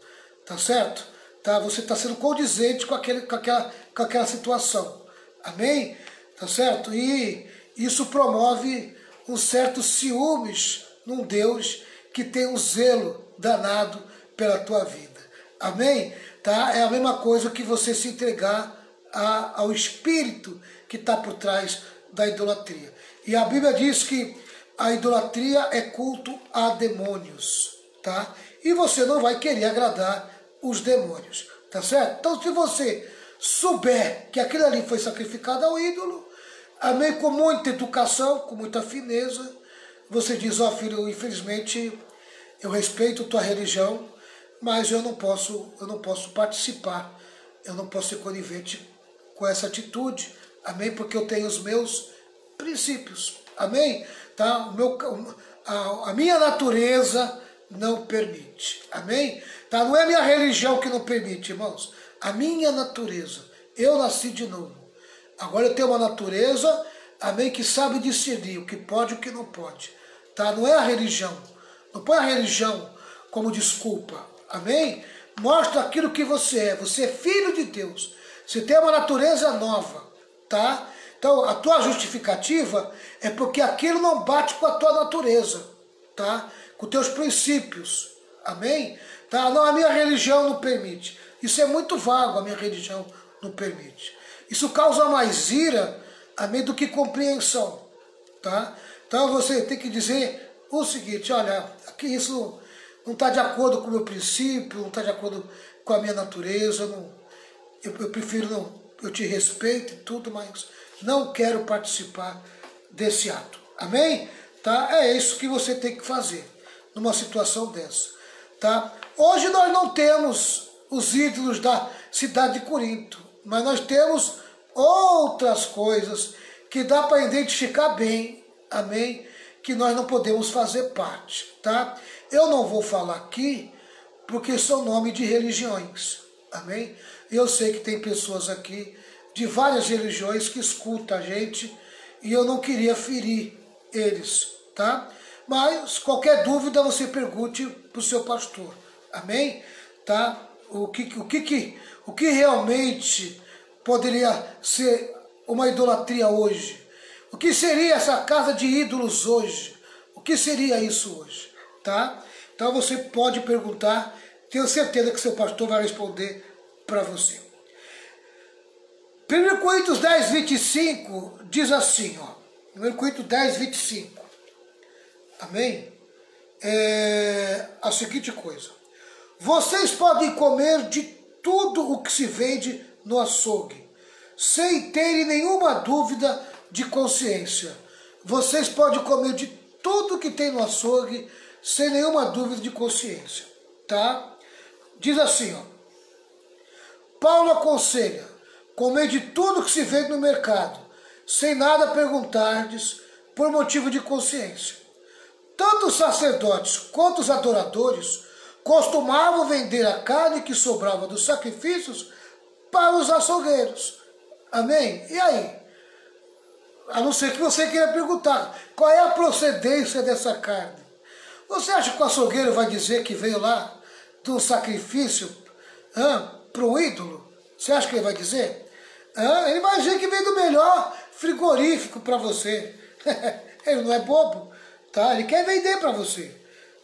tá certo? Tá? Você está sendo condizente com aquela situação, amém? Tá certo? E isso promove um certo ciúmes num Deus que tem um zelo danado pela tua vida, amém? Tá? É a mesma coisa que você se entregar ao espírito que está por trás da idolatria. E a Bíblia diz que a idolatria é culto a demônios, tá? E você não vai querer agradar os demônios, tá certo? Então, se você souber que aquilo ali foi sacrificado ao ídolo, amém, com muita educação, com muita fineza, você diz, ó filho, infelizmente eu respeito tua religião, mas eu não posso participar, eu não posso ser conivente com essa atitude, amém, porque eu tenho os meus princípios, amém? Tá? A minha natureza não permite, amém? Tá? Não é a minha religião que não permite, irmãos, a minha natureza, eu nasci de novo, agora eu tenho uma natureza, amém, que sabe discernir o que pode e o que não pode, tá? Não é a religião, não põe a religião como desculpa, amém? Mostra aquilo que você é filho de Deus, você tem uma natureza nova, tá? Então, a tua justificativa é porque aquilo não bate com a tua natureza, tá? Com teus princípios, amém? Tá? Não, a minha religião não permite. Isso é muito vago, a minha religião não permite. Isso causa mais ira, amém, do que compreensão, tá? Então você tem que dizer o seguinte, olha, aqui isso não está de acordo com o meu princípio, não está de acordo com a minha natureza, eu prefiro não, eu te respeito e tudo, mas não quero participar desse ato, amém? Tá? É isso que você tem que fazer numa situação dessa, tá? Hoje nós não temos os ídolos da cidade de Corinto, mas nós temos outras coisas que dá para identificar bem, amém? Que nós não podemos fazer parte, tá? Eu não vou falar aqui porque são nome de religiões, amém? Eu sei que tem pessoas aqui de várias religiões que escutam a gente e eu não queria ferir eles, tá? Mas qualquer dúvida você pergunte para o seu pastor, amém? Tá? O que realmente poderia ser uma idolatria hoje? O que seria essa casa de ídolos hoje? O que seria isso hoje? Tá? Então você pode perguntar, tenho certeza que seu pastor vai responder para você. 1 Coríntios 10, 25 diz assim, ó, 1 Coríntios 10, 25, amém? A seguinte coisa, vocês podem comer de tudo o que se vende no açougue, sem terem nenhuma dúvida de consciência. Vocês podem comer de tudo que tem no açougue, sem nenhuma dúvida de consciência, tá? Diz assim, ó, Paulo aconselha, comer de tudo que se vende no mercado, sem nada perguntardes, por motivo de consciência. Tanto os sacerdotes quanto os adoradores costumavam vender a carne que sobrava dos sacrifícios para os açougueiros. Amém? E aí? A não ser que você queira perguntar, qual é a procedência dessa carne? Você acha que o açougueiro vai dizer que veio lá de um sacrifício para um ídolo? Você acha que ele vai dizer? Ele vai dizer que veio do melhor frigorífico para você. Ele não é bobo, tá? Ele quer vender para você,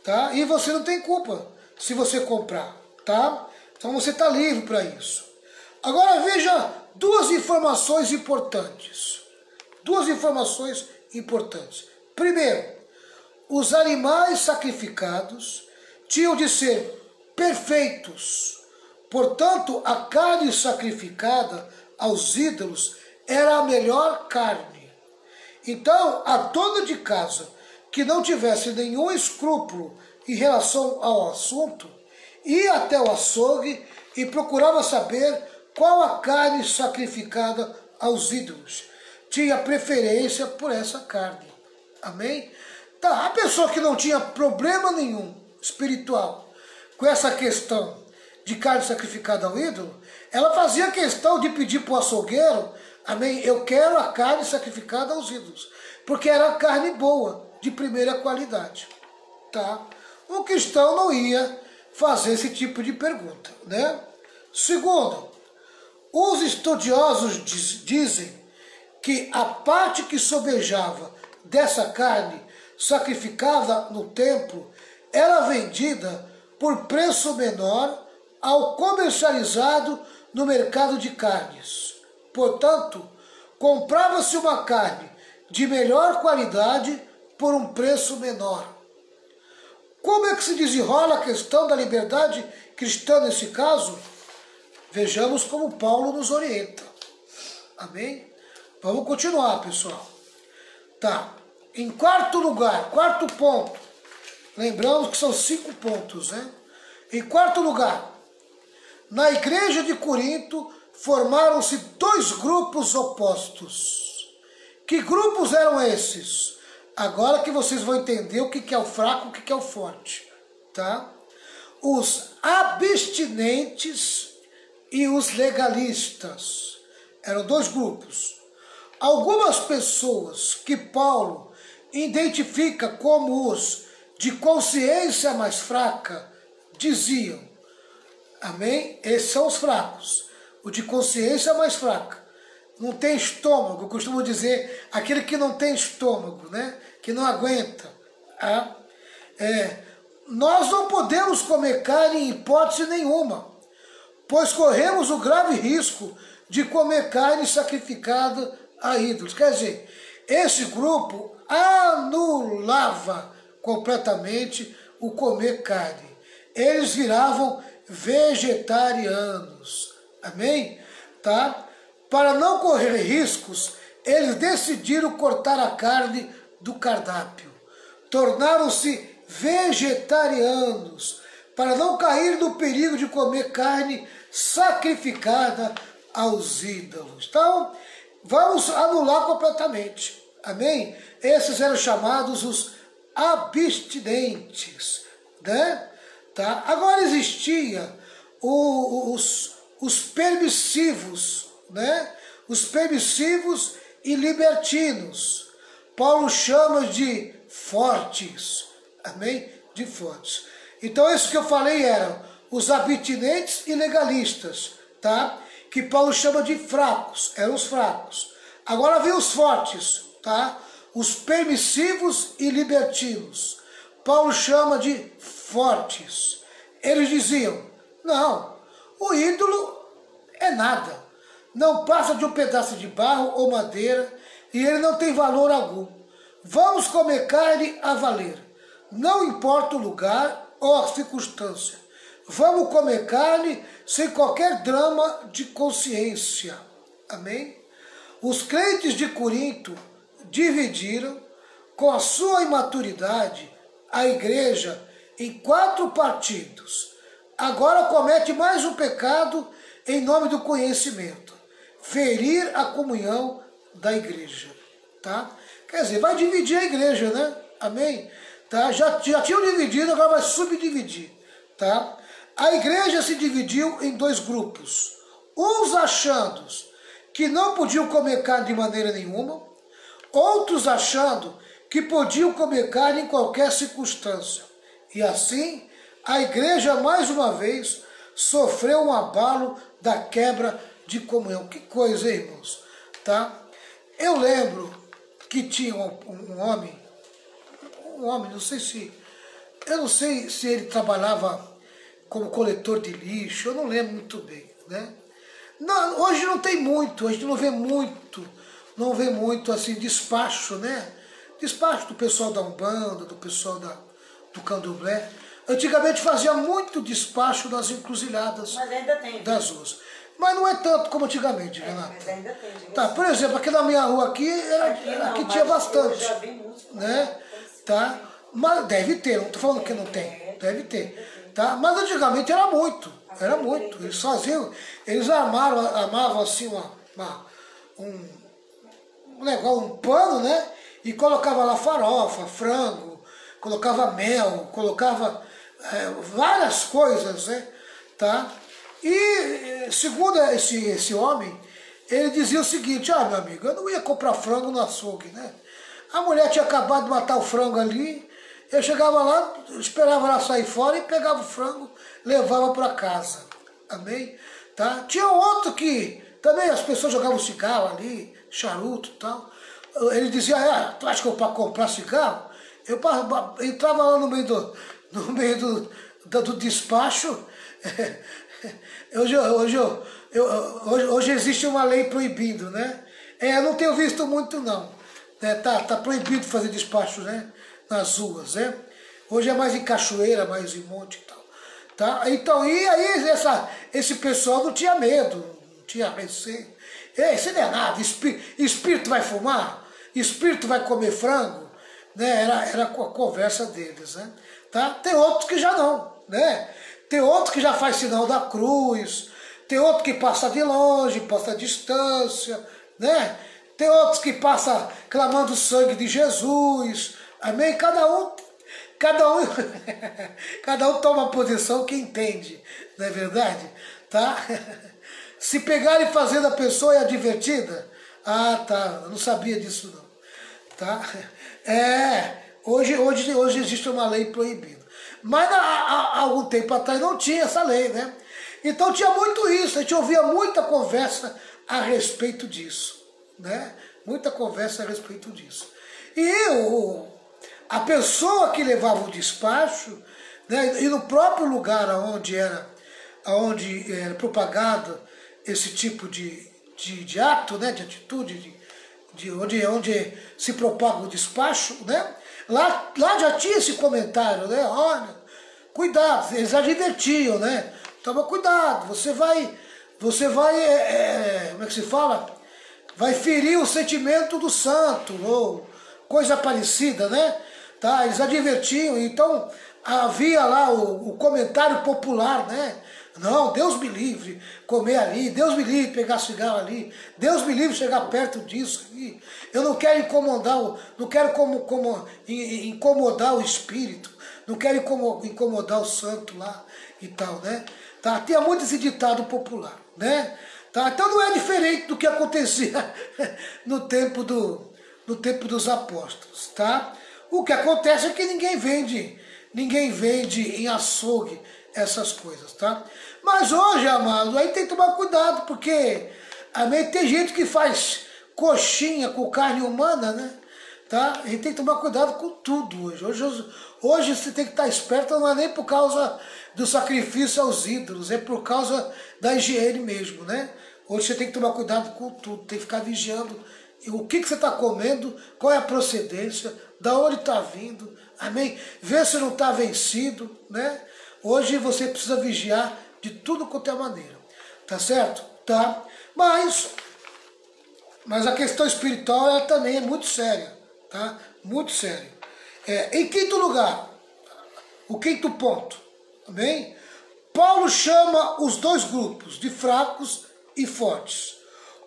tá? E você não tem culpa se você comprar, tá? Então você está livre para isso. Agora veja duas informações importantes. Duas informações importantes. Primeiro, os animais sacrificados tinham de ser perfeitos. Portanto, a carne sacrificada aos ídolos era a melhor carne. Então, a dona de casa que não tivesse nenhum escrúpulo em relação ao assunto, ia até o açougue e procurava saber qual a carne sacrificada aos ídolos. Tinha preferência por essa carne. Amém? Tá, a pessoa que não tinha problema nenhum espiritual com essa questão de carne sacrificada ao ídolo, ela fazia questão de pedir para o açougueiro, amém, eu quero a carne sacrificada aos ídolos, porque era carne boa, de primeira qualidade, tá? O cristão não ia fazer esse tipo de pergunta, né? Segundo, os estudiosos dizem que a parte que sobejava dessa carne sacrificada no templo era vendida por preço menor ao comercializado no mercado de carnes. Portanto, comprava-se uma carne de melhor qualidade por um preço menor. Como é que se desenrola a questão da liberdade cristã nesse caso? Vejamos como Paulo nos orienta. Amém? Vamos continuar, pessoal. Tá. Em quarto lugar, quarto ponto. Lembramos que são 5 pontos, né? Em quarto lugar, na igreja de Corinto formaram-se 2 grupos opostos. Que grupos eram esses? Agora que vocês vão entender o que é o fraco e o que é o forte, tá? Os abstinentes e os legalistas. Eram 2 grupos. Algumas pessoas que Paulo identifica como os de consciência mais fraca diziam, amém? Esses são os fracos. O de consciência mais fraca. Não tem estômago, eu costumo dizer, aquele que não tem estômago, né? Que não aguenta. Nós não podemos comer carne em hipótese nenhuma, pois corremos o grave risco de comer carne sacrificada a ídolos. Quer dizer, esse grupo anulava completamente o comer carne. Eles viravam vegetarianos. Amém? Tá? Para não correr riscos, eles decidiram cortar a carne do cardápio. Tornaram-se vegetarianos, para não cair no perigo de comer carne sacrificada aos ídolos. Então, vamos anular completamente. Amém? Esses eram chamados os abstinentes, né? Tá? Agora existia os permissivos, né? Os permissivos e libertinos. Paulo chama de fortes, amém? De fortes. Então isso que eu falei eram os abstinentes e legalistas, tá? Que Paulo chama de fracos, eram os fracos. Agora vem os fortes, tá? Os permissivos e libertinos. Paulo chama de fortes. Eles diziam, não, o ídolo é nada. Não passa de um pedaço de barro ou madeira e ele não tem valor algum. Vamos comer carne a valer. Não importa o lugar ou a circunstância. Vamos comer carne sem qualquer drama de consciência. Amém? Os crentes de Corinto dividiram, com a sua imaturidade, a igreja em 4 partidos. Agora comete mais um pecado em nome do conhecimento. Ferir a comunhão da igreja. Tá? Quer dizer, vai dividir a igreja, né? Amém? Tá? Já tinham dividido, agora vai subdividir. Tá? A igreja se dividiu em 2 grupos. Uns achando que não podiam comer carne de maneira nenhuma, outros achando que podiam comer carne em qualquer circunstância. E assim, a igreja mais uma vez sofreu um abalo da quebra de comunhão. Que coisa, hein, irmãos? Tá? Eu lembro que tinha um homem, eu não sei se ele trabalhava como coletor de lixo, eu não lembro muito bem, né? Não, hoje não tem muito, a gente não vê muito assim, despacho, né? Despacho do pessoal da Umbanda, do pessoal do Candomblé. Antigamente fazia muito despacho nas encruzilhadas das ruas. Mas não é tanto como antigamente, Renata. Mas ainda tem. Tá, por exemplo, aqui na minha rua aqui, aqui tinha bastante. Eu já vi muitos, né? Tá? Mas deve ter, não estou falando que não tem. Deve ter. Tá? Mas antigamente era muito. Era muito. Eles faziam, eles armavam assim um negócio, um pano, né? E colocava lá farofa, frango, colocava mel, colocava várias coisas, né? Tá? E segundo esse homem, ele dizia o seguinte, meu amigo, eu não ia comprar frango no açougue, né? A mulher tinha acabado de matar o frango ali, eu chegava lá, esperava ela sair fora e pegava o frango, levava para casa. Amém? Tá? Tinha outro que também as pessoas jogavam cigarro ali, charuto e tal. Ele dizia, tu acha que eu para comprar cigarro? Eu entrava lá no meio do despacho. Hoje existe uma lei proibindo, né? Eu não tenho visto muito não. Tá proibido fazer despacho, né? Nas ruas, né? Hoje é mais em cachoeira, mais em monte e tal. Tá? Então, e aí esse pessoal não tinha medo, não tinha receio. Isso não é nada, espírito vai fumar? Espírito vai comer frango? Né? Era a conversa deles, né? Tá? Tem outros que já não, né? Tem outro que já faz sinal da cruz, tem outro que passa de longe, passa a distância, né? Tem outros que passa clamando o sangue de Jesus, amém? Cada um toma uma posição que entende, não é verdade? Tá? Se pegarem fazendo a pessoa é advertida, tá, eu não sabia disso não. Tá? Hoje existe uma lei proibida. Mas há algum tempo atrás não tinha essa lei, né? Então tinha muito isso, a gente ouvia muita conversa a respeito disso, né? Muita conversa a respeito disso. E a pessoa que levava o despacho, né, e no próprio lugar onde era propagado esse tipo de de ato, né, de atitude, onde se propaga o despacho, né? Lá já tinha esse comentário, né? Olha, cuidado, eles advertiam, né? Toma cuidado, você vai, como é que se fala? Vai ferir o sentimento do santo, ou coisa parecida, né? Tá? Eles advertiam, então havia lá o comentário popular, né? Não, Deus me livre comer ali, Deus me livre pegar cigarro ali, Deus me livre chegar perto disso ali. Eu não quero incomodar, incomodar o espírito, não quero incomodar o santo lá e tal, né? Tá? Tinha muito esse ditado popular, né? Tá? Então não é diferente do que acontecia no tempo dos apóstolos, tá? O que acontece é que ninguém vende em açougue essas coisas, tá? Mas hoje, amado, aí tem que tomar cuidado, porque tem gente que faz coxinha com carne humana, né? Tá? A gente tem que tomar cuidado com tudo hoje. Hoje você tem que estar esperto, não é nem por causa do sacrifício aos ídolos, é por causa da higiene mesmo, né? Hoje você tem que tomar cuidado com tudo, tem que ficar vigiando o que você está comendo, qual é a procedência, da onde está vindo, amém? Ver se não está vencido, né? Hoje você precisa vigiar de tudo quanto é maneira, tá certo? Tá? Mas a questão espiritual ela também é muito séria, tá? Muito séria. Em quinto lugar, o quinto ponto, amém? Paulo chama os dois grupos de fracos e fortes.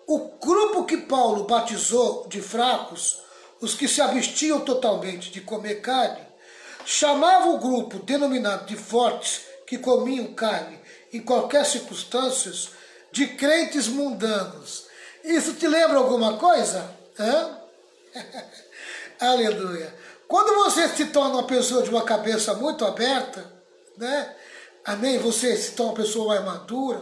O grupo que Paulo batizou de fracos, os que se abstinham totalmente de comer carne, chamava o grupo denominado de fortes, que comiam carne em qualquer circunstância, de crentes mundanos. Isso te lembra alguma coisa? Hã? Aleluia. Quando você se torna uma pessoa de uma cabeça muito aberta, né? Amém? Você se torna uma pessoa mais madura,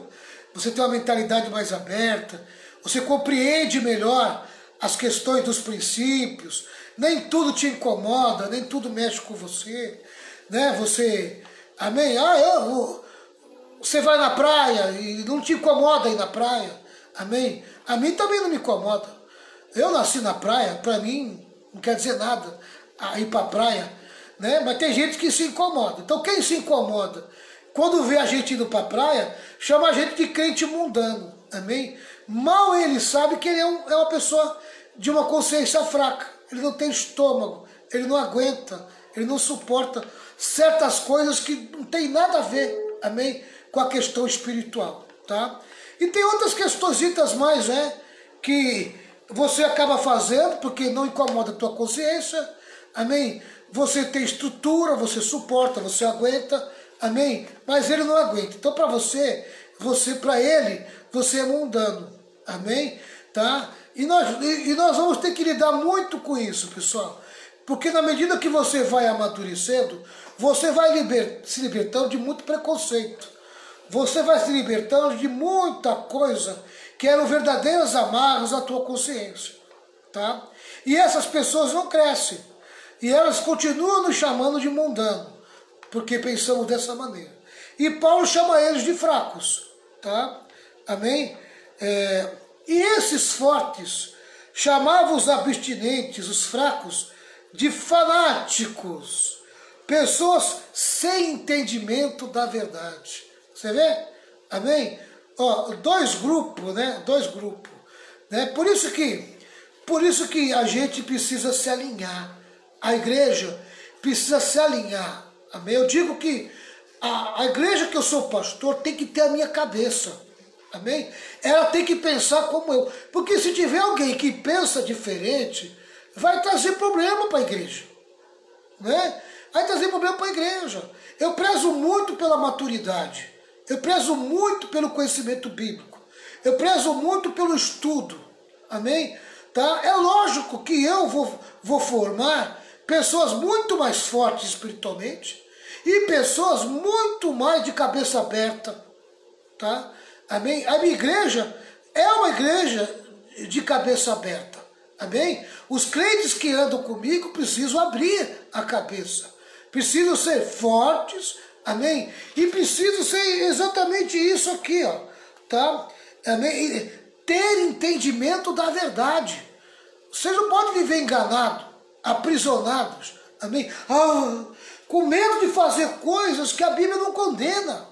você tem uma mentalidade mais aberta, você compreende melhor as questões dos princípios, nem tudo te incomoda, nem tudo mexe com você, né? Você, amém? Você vai na praia e não te incomoda ir na praia, amém? A mim também não me incomoda. Eu nasci na praia, para mim não quer dizer nada ir para a praia, né? Mas tem gente que se incomoda. Então quem se incomoda, quando vê a gente indo para a praia, chama a gente de crente mundano, amém? Mal ele sabe que ele é uma pessoa de uma consciência fraca. Ele não tem estômago, ele não aguenta, ele não suporta certas coisas que não tem nada a ver, amém, com a questão espiritual, tá? E tem outras questõezitas mais, que você acaba fazendo porque não incomoda a tua consciência, amém? Você tem estrutura, você suporta, você aguenta, amém? Mas ele não aguenta. Então para ele, você é mundano, amém? Tá? E nós vamos ter que lidar muito com isso, pessoal. Porque na medida que você vai amadurecendo, você vai se libertando de muito preconceito. Você vai se libertando de muita coisa que eram verdadeiras amarras à tua consciência. Tá? E essas pessoas não crescem. E elas continuam nos chamando de mundano, porque pensamos dessa maneira. E Paulo chama eles de fracos. Tá? Amém? E esses fortes chamavam os abstinentes, os fracos, de fanáticos, pessoas sem entendimento da verdade. Você vê? Amém? Dois grupos, né? Dois grupos. Né? Por isso que a gente precisa se alinhar. A igreja precisa se alinhar. Amém? Eu digo que a igreja que eu sou pastor tem que ter a minha cabeça. Amém? Ela tem que pensar como eu. Porque se tiver alguém que pensa diferente, vai trazer problema para a igreja. Né? Vai trazer problema para a igreja. Eu prezo muito pela maturidade. Eu prezo muito pelo conhecimento bíblico. Eu prezo muito pelo estudo. Amém? Tá? É lógico que eu vou formar pessoas muito mais fortes espiritualmente e pessoas muito mais de cabeça aberta. Tá? Amém? A minha igreja é uma igreja de cabeça aberta. Amém? Os crentes que andam comigo precisam abrir a cabeça. Precisam ser fortes. Amém? E precisam ser exatamente isso aqui. Ó, tá? Amém? ter entendimento da verdade. Vocês não podem viver enganados, aprisionados, amém? Com medo de fazer coisas que a Bíblia não condena,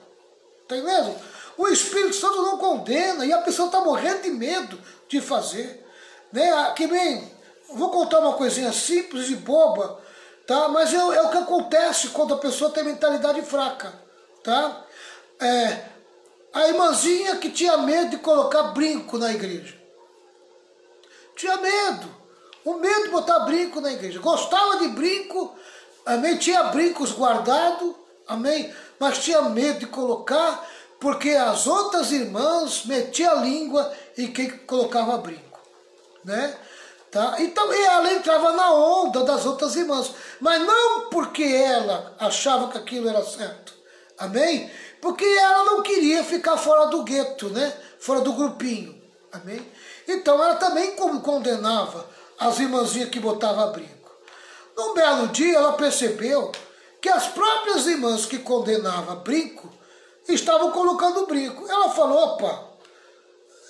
tá entendendo? O Espírito Santo não condena e a pessoa está morrendo de medo de fazer, né? Que bem, vou contar uma coisinha simples e boba, tá? Mas é o que acontece quando a pessoa tem mentalidade fraca, tá? A irmãzinha que tinha medo de colocar brinco na igreja. Tinha medo. O medo de botar brinco na igreja. Gostava de brinco, amém? Tinha brincos guardados, amém? Mas tinha medo de colocar, porque as outras irmãs metiam a língua em quem colocava brinco, né? Tá? Então, e ela entrava na onda das outras irmãs. Mas não porque ela achava que aquilo era certo, amém? Porque ela não queria ficar fora do gueto, né? Fora do grupinho, amém? Então ela também condenava as irmãzinhas que botavam brinco. Num belo dia ela percebeu que as próprias irmãs que condenavam brinco estavam colocando brinco. Ela falou, opa,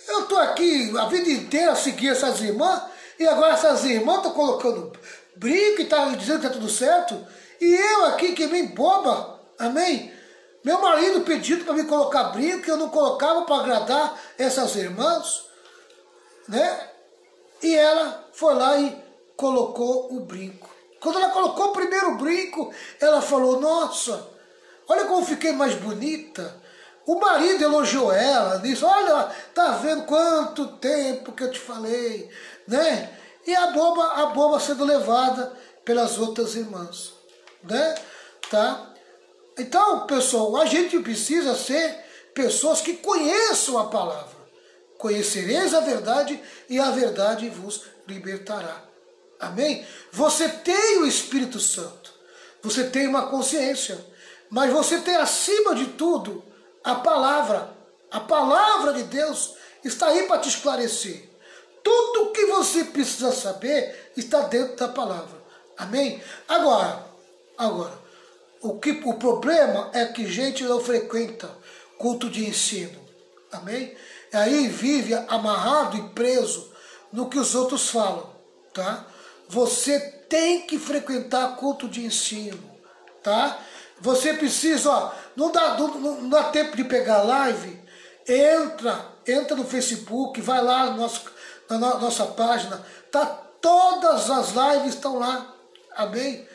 eu estou aqui a vida inteira a seguir essas irmãs e agora essas irmãs estão colocando brinco e estão dizendo que está tudo certo e eu aqui que nem boba, amém? Meu marido pediu para me colocar brinco que eu não colocava para agradar essas irmãs, né? E ela foi lá e colocou o brinco. Quando ela colocou o primeiro brinco, ela falou, nossa, olha como fiquei mais bonita. O marido elogiou ela, disse, olha, tá vendo quanto tempo que eu te falei, né? E a boba sendo levada pelas outras irmãs, né? Tá? Então, pessoal, a gente precisa ser pessoas que conheçam a palavra. Conhecereis a verdade e a verdade vos libertará. Amém? Você tem o Espírito Santo. Você tem uma consciência. Mas você tem acima de tudo a palavra. A palavra de Deus está aí para te esclarecer. Tudo o que você precisa saber está dentro da palavra. Amém? Agora, o problema é que gente não frequenta culto de ensino. Amém? Aí vive amarrado e preso no que os outros falam. Tá? Você tem que frequentar culto de ensino. Tá? Você precisa, não dá tempo de pegar live, entra no Facebook, vai lá na nossa página, tá? Todas as lives estão lá. Amém?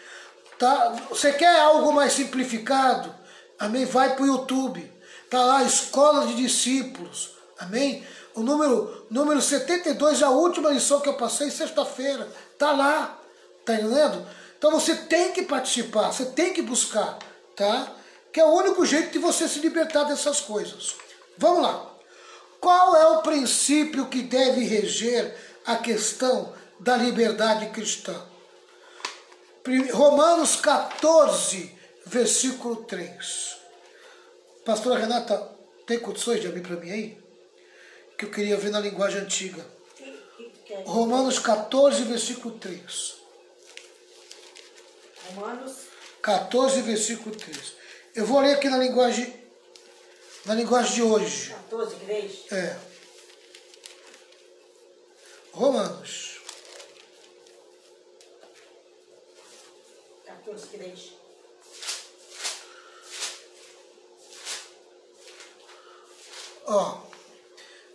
Tá? Você quer algo mais simplificado? Amém? Vai para o YouTube. Está lá, Escola de Discípulos. Amém? O número 72 é a última lição que eu passei sexta-feira. Está lá. Está entendendo? Então você tem que participar, você tem que buscar. Tá? Que é o único jeito de você se libertar dessas coisas. Vamos lá. Qual é o princípio que deve reger a questão da liberdade cristã? Romanos 14, versículo 3. Pastora Renata, tem condições de abrir para mim aí? Que eu queria ver na linguagem antiga. Romanos 14, versículo 3. Romanos 14, versículo 3. Eu vou ler aqui na linguagem de hoje. 14, 3. É. Romanos 14, 3. Ó,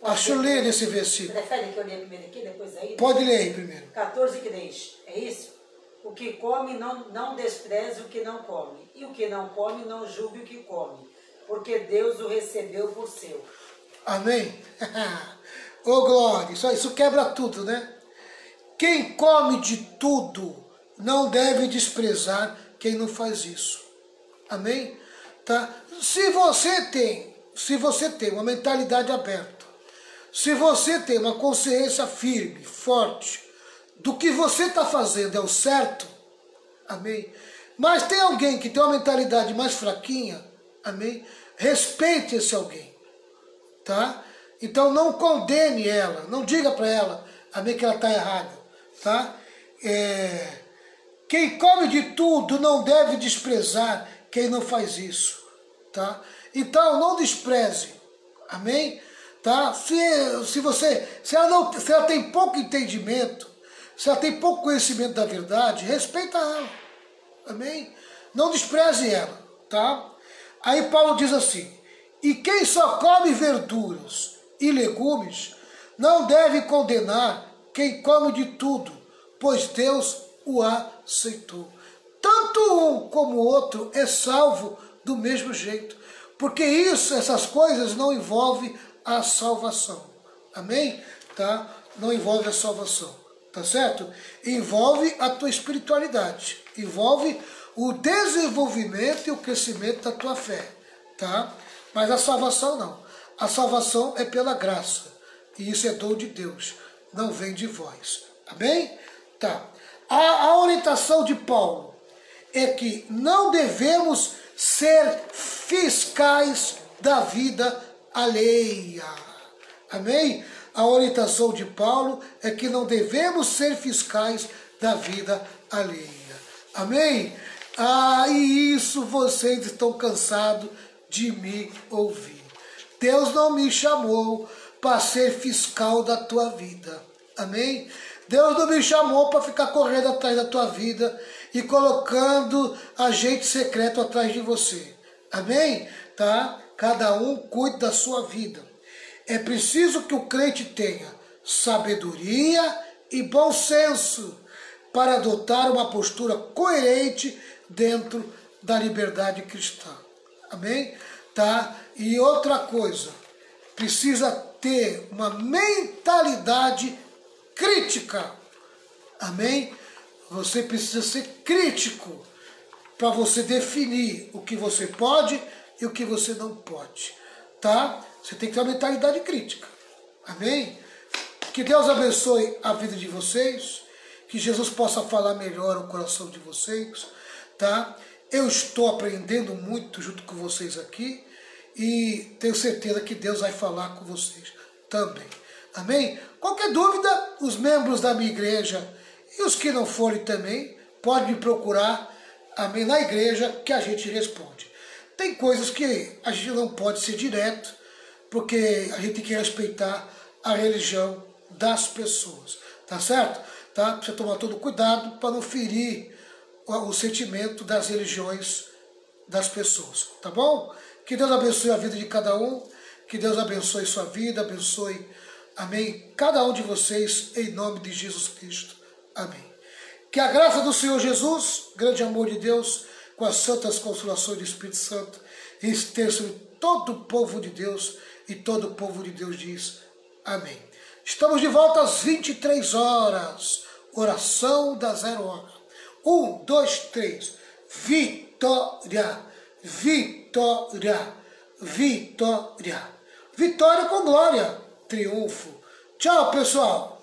deixa eu ler esse versículo. Prefere que eu leia primeiro aqui, depois aí? Pode ler aí primeiro. 14, 3. É isso? O que come não despreze o que não come, e o que não come não julgue o que come, porque Deus o recebeu por seu. Amém? Ô glória, isso quebra tudo, né? Quem come de tudo não deve desprezar quem não faz isso. Amém? Tá? Se você tem uma mentalidade aberta, se você tem uma consciência firme, forte, do que você está fazendo é o certo, amém? Mas tem alguém que tem uma mentalidade mais fraquinha, amém? Respeite esse alguém, tá? Então não condene ela, não diga para ela, amém, que ela está errada, tá? Quem come de tudo não deve desprezar quem não faz isso, tá? Então não despreze, amém? tá? Se ela tem pouco entendimento, se ela tem pouco conhecimento da verdade, respeita ela, amém? Não despreze ela, tá? Aí Paulo diz assim: e quem só come verduras e legumes não deve condenar quem come de tudo, pois Deus o aceitou. Tanto um como o outro é salvo do mesmo jeito, porque essas coisas não envolvem a salvação, amém? Tá? Não envolve a salvação, tá certo? Envolve a tua espiritualidade, envolve o desenvolvimento e o crescimento da tua fé, tá? Mas a salvação não. A salvação é pela graça, e isso é dom de Deus, não vem de vós, amém? Tá. A orientação de Paulo é que não devemos ser fiscais da vida alheia, amém? A orientação de Paulo é que não devemos ser fiscais da vida alheia, amém? E isso vocês estão cansados de me ouvir. Deus não me chamou para ser fiscal da tua vida, amém? Deus não me chamou para ficar correndo atrás da tua vida e colocando agente secreto atrás de você, amém? Tá? Cada um cuide da sua vida. É preciso que o crente tenha sabedoria e bom senso para adotar uma postura coerente dentro da liberdade cristã, amém? Tá? E outra coisa, precisa ter uma mentalidade crítica, amém? Você precisa ser crítico para você definir o que você pode e o que você não pode, tá? Você tem que ter uma mentalidade crítica, amém? Que Deus abençoe a vida de vocês, que Jesus possa falar melhor o coração de vocês, tá? Eu estou aprendendo muito junto com vocês aqui e tenho certeza que Deus vai falar com vocês também, amém? Qualquer dúvida, os membros da minha igreja e os que não forem também, podem me procurar, amém, na igreja, que a gente responde. Tem coisas que a gente não pode ser direto, porque a gente tem que respeitar a religião das pessoas, tá certo? Tá? Precisa tomar todo cuidado para não ferir o sentimento das religiões das pessoas, tá bom? Que Deus abençoe a vida de cada um, que Deus abençoe sua vida, abençoe, amém, cada um de vocês, em nome de Jesus Cristo, amém. Que a graça do Senhor Jesus, grande amor de Deus, com as santas consolações do Espírito Santo, esteja sobre todo o povo de Deus, e todo o povo de Deus diz, amém. Estamos de volta às 23 horas, oração da 0 hora. 1, 2, 3, vitória, vitória, vitória. Vitória com glória, triunfo. Tchau, pessoal.